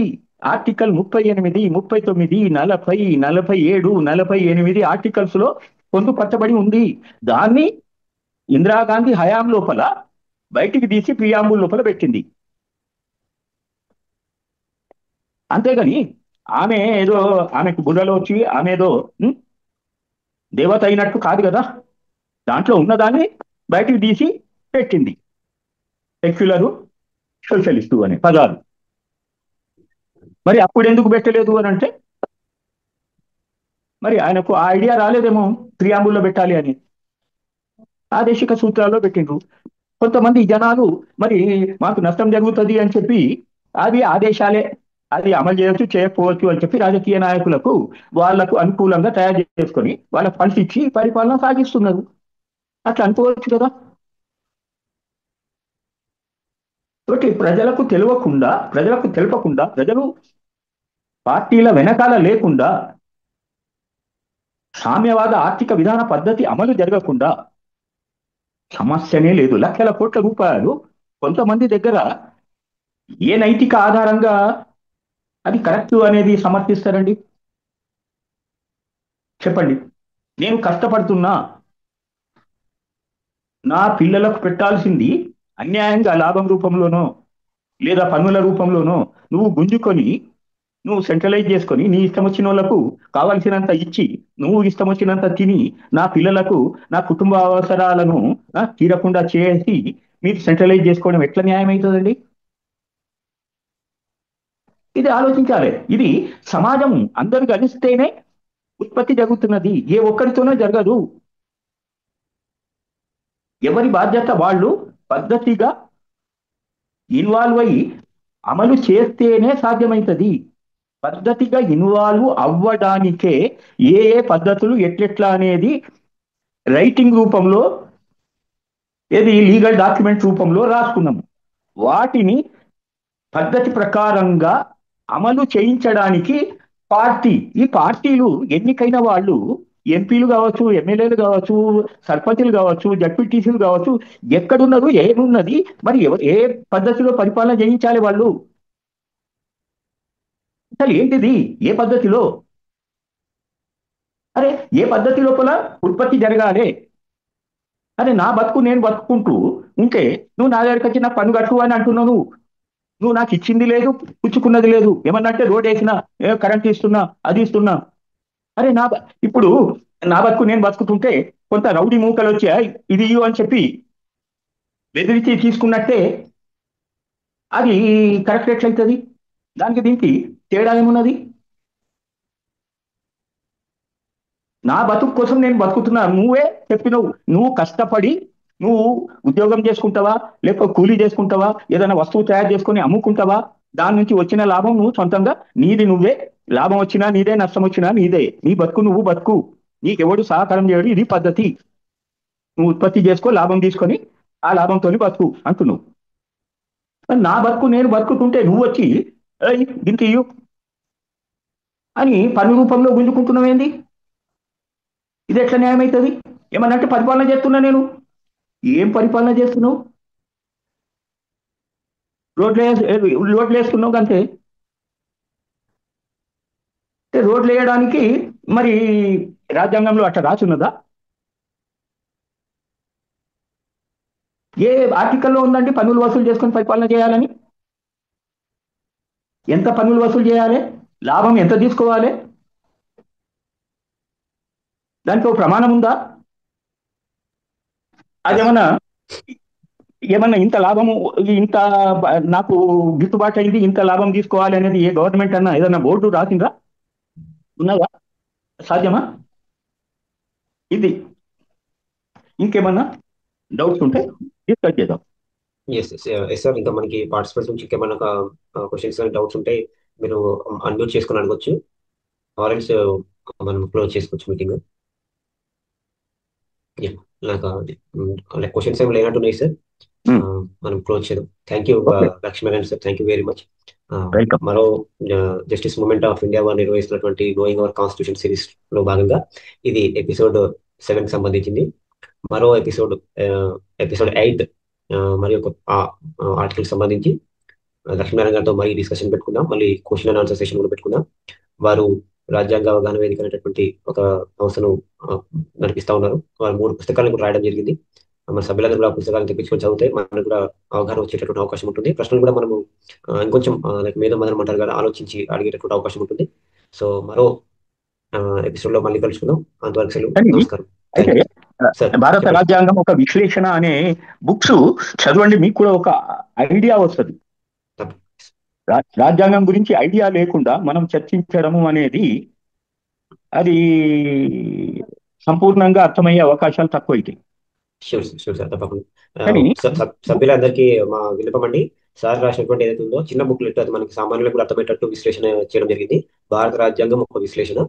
ఆర్టికల్ 38, 39, 40, 47, 48 ఆర్టికల్స్ లో పొందుపరచబడి ఉంది. దాన్ని ఇందిరాగాంధీ హయాం లోపల బయటికి తీసి ప్రియాంబుల్ లోపల పెట్టింది. అంతేగాని ఆమెకు బుర్రలో వచ్చి ఆమె ఏదో దేవత అయినట్టు కాదు కదా. దాంట్లో ఉన్నదాన్ని బయటికి తీసి పెట్టింది. సెక్యులరు, సోషలిస్టు అనే పదాలు. మరి అప్పుడు ఎందుకు పెట్టలేదు అని అంటే మరి ఆయనకు ఆ ఐడియా రాలేదేమో ప్రియాంబుల్లో పెట్టాలి అని. ఆదేశిక సూత్రాల్లో పెట్టిండ్రు. కొంతమంది జనాలు మరి మాకు నష్టం జరుగుతుంది అని చెప్పి అవి ఆదేశాలే, అది అమలు చేయొచ్చు చేయకపోవచ్చు అని చెప్పి రాజకీయ నాయకులకు వాళ్లకు అనుకూలంగా తయారు చేసుకొని వాళ్ళ ఫండ్స్ ఇచ్చి పరిపాలన సాగిస్తున్నారు. అట్లా అనుకోవచ్చు కదా. కాబట్టి ప్రజలకు తెలపకుండా ప్రజలు పార్టీల వెనకాల లేకుండా సామ్యవాద ఆర్థిక విధాన పద్ధతి అమలు జరగకుండా సమస్యనే లేదు. లక్షల కోట్ల రూపాయలు కొంతమంది దగ్గర ఏ నైతిక ఆధారంగా అది కరెక్ట్ అనేది సమర్థిస్తారండి? చెప్పండి. నేను కష్టపడుతున్నా, నా పిల్లలకు పెట్టాల్సింది అన్యాయంగా లాభం రూపంలోనో లేదా పన్నుల రూపంలోనో నువ్వు గుంజుకొని నువ్వు సెంట్రలైజ్ చేసుకొని నీ ఇష్టం వచ్చిన వాళ్ళకు కావాల్సినంత ఇచ్చి నువ్వు ఇష్టం వచ్చినంత తిని నా పిల్లలకు నా కుటుంబ అవసరాలను తీరకుండా చేసి మీరు సెంట్రలైజ్ చేసుకోవడం ఎట్లా న్యాయం అవుతుందండి? ఇది ఆలోచించాలి. ఇది సమాజం అందరూ కలిస్తేనే ఉత్పత్తి జరుగుతున్నది, ఏ ఒక్కరితోనో జరగదు. ఎవరి బాధ్యత వాళ్ళు పద్ధతిగా ఇన్వాల్వ్ అయ్యి అమలు చేస్తేనే సాధ్యమవుతుంది. పద్ధతిగా ఇన్వాల్వ్ అవ్వడానికే ఏ పద్ధతులు ఎట్లెట్లా అనేది రైటింగ్ రూపంలో, ఏది లీగల్ డాక్యుమెంట్ రూపంలో రాసుకున్నాము. వాటిని పద్ధతి ప్రకారంగా అమలు చేయించడానికి ఈ పార్టీలు ఎన్నికైన వాళ్ళు ఎంపీలు కావచ్చు, ఎమ్మెల్యేలు కావచ్చు, సర్పంచులు కావచ్చు, జడ్పీటీసీలు కావచ్చు, ఎక్కడున్నారు, ఏమున్నది, మరి ఏ పద్ధతిలో పరిపాలన చేయించాలి వాళ్ళు? అసలు ఏంటిది? ఏ పద్ధతిలో? అరే ఏ పద్ధతి లోపల ఉత్పత్తి జరగాలి? అరే నా బతుకు నేను బతుకుంటూ ఉంటే నువ్వు నా దగ్గరికి వచ్చి నాకు పన్ను కట్టు అని అంటున్నావు. నువ్వు నాకు ఇచ్చింది లేదు, పుచ్చుకున్నది లేదు. ఏమన్నా అంటే రోడ్ వేసినా, కరెంట్ ఇస్తున్నా, అది ఇస్తున్నా. అరే ఇప్పుడు నా బతుకు నేను బతుకుతుంటే కొంత రౌడీ మూకలు వచ్చి ఇది ఇయ్యు అని చెప్పి బెదిరించి తీసుకున్నట్టే అది కరెక్ట్ ఎట్లయితుంది? దానికి దీనికి తేడా ఏమున్నది? నా బతుకు కోసం నేను బతుకుతున్నా. నువ్వే చెప్పినవు, నువ్వు కష్టపడి నువ్వు ఉద్యోగం చేసుకుంటావా, లేకపోతే కూలీ చేసుకుంటావా, ఏదైనా వస్తువు తయారు చేసుకొని అమ్ముకుంటావా, దాని నుంచి వచ్చిన లాభం నువ్వు సొంతంగా నీది నువ్వే, లాభం వచ్చినా నీదే, నష్టం వచ్చినా నీదే. నీ బతుకు నువ్వు బతుకు, నీకెవడు సహకారం చేయడు. ఇది పద్ధతి. నువ్వు ఉత్పత్తి చేసుకో, లాభం తీసుకొని ఆ లాభంతో బతుకు అంటున్నావు. మరి నా బతుకు నేను బతుకుతుంటే నువ్వు వచ్చి "ఏయ్, దీనికి ఇయ్యు" అని పన్ను రూపంలో గుంజుకుంటున్నావేంది? ఇది ఎట్లా న్యాయం అవుతుంది? ఏమన్నంటే పరిపాలన చేస్తున్నా నేను. ఏం పరిపాలన చేస్తున్నావు? రోడ్లు వేస్తున్నావు అంతే. రోడ్లు వేయడానికి మరి రాజ్యాంగంలో అట్లా రాసున్నదా? ఏ ఆర్టికల్లో ఉందండి పన్నులు వసూలు చేసుకొని పరిపాలన చేయాలని? ఎంత పన్నులు వసూలు చేయాలి? లాభం ఎంత తీసుకోవాలి? దానికి ఒక ప్రమాణం ఉందా? ఏమన్నా ఇంత లాభము, ఇంత నాకు గిట్టుబాటు అయింది, ఇంత లాభం తీసుకోవాలి అనేది ఏ గవర్నమెంట్ అన్నా ఏదన్నా బోర్డు రాసిందా? ఉన్నదా? సాధ్యమా? ఇది ఇంకేమన్నా డౌట్స్ ఉంటే డిస్కస్ చేద్దాం. ఎస్ సార్, ఇంకా మనకి పార్టిసిపెంట్స్ నుంచి ఇంకేమైనా క్వశ్చన్స్ కానీ డౌట్స్ ఉంటే మీరు అన్మ్యూట్ చేసుకొని అడగొచ్చు, ఆరెంజ్ మనం క్లోజ్ చేసుకోవచ్చు మీటింగ్. నాకు క్వశ్చన్స్ ఏమి లేనట్టున్నాయి సార్, మనం క్లోజ్ చేద్దాం. Thank you Lakshminarayana sir, thank you very much. మరో జస్టిస్ మూవ్మెంట్ ఆఫ్ ఇండియా వారు నిర్వహిస్తున్నటువంటి నోయింగ్ అవర్ కాన్స్టిట్యూషన్ సిరీస్ లో భాగంగా ఇది ఎపిసోడ్ 7 సంబంధించింది. మరో ఎపిసోడ్ 8 మరి ఒక ఆర్టికల్ సంబంధించి లక్ష్మీనారాయణ గారితో మళ్ళీ డిస్కషన్ పెట్టుకుందాం, మళ్ళీ క్వశ్చన్ అండ్ ఆన్సర్ సెషన్ కూడా పెట్టుకుందాం. వారు రాజ్యాంగ అవగాహన వేదిక అనేటటువంటి ఒక సంస్థను నడిపిస్తా ఉన్నారు. వారు 3 పుస్తకాలను కూడా రాయడం జరిగింది. మన సభ్యులందరూ కూడా పుస్తకాలను తెప్పించుకొని చదివితే మనకు కూడా అవగాహన వచ్చేటటువంటి అవకాశం ఉంటుంది. ప్రశ్నలు కూడా మనము ఇంకొంచెం మీద మదన మంటారు గారు ఆలోచించి అడిగేటటువంటి అవకాశం ఉంటుంది. సో మరో ఎపిసోడ్ లో మళ్ళీ కలుసుకుందాం. అంతవరకు సెలవు, నమస్కారం. భారత రాజ్యాంగం ఒక విశ్లేషణ అనే బుక్స్ చదవండి, మీకు కూడా ఒక ఐడియా వస్తుంది. రాజ్యాంగం గురించి ఐడియా లేకుండా మనం చర్చించడము అనేది అది సంపూర్ణంగా అర్థమయ్యే అవకాశాలు తక్కువ అవుతాయి. షూర్ సార్, తప్పకుండా. సభ్యులందరికీ మా విన్నపం అండి, సార్ రాసినటువంటి ఏదైతే ఉందో చిన్న బుక్లెట్, అది మనకి సామాన్యులకు కూడా అర్థమయ్యేటట్టు విశ్లేషణ చేయడం జరిగింది. భారత రాజ్యాంగం ఒక విశ్లేషణ.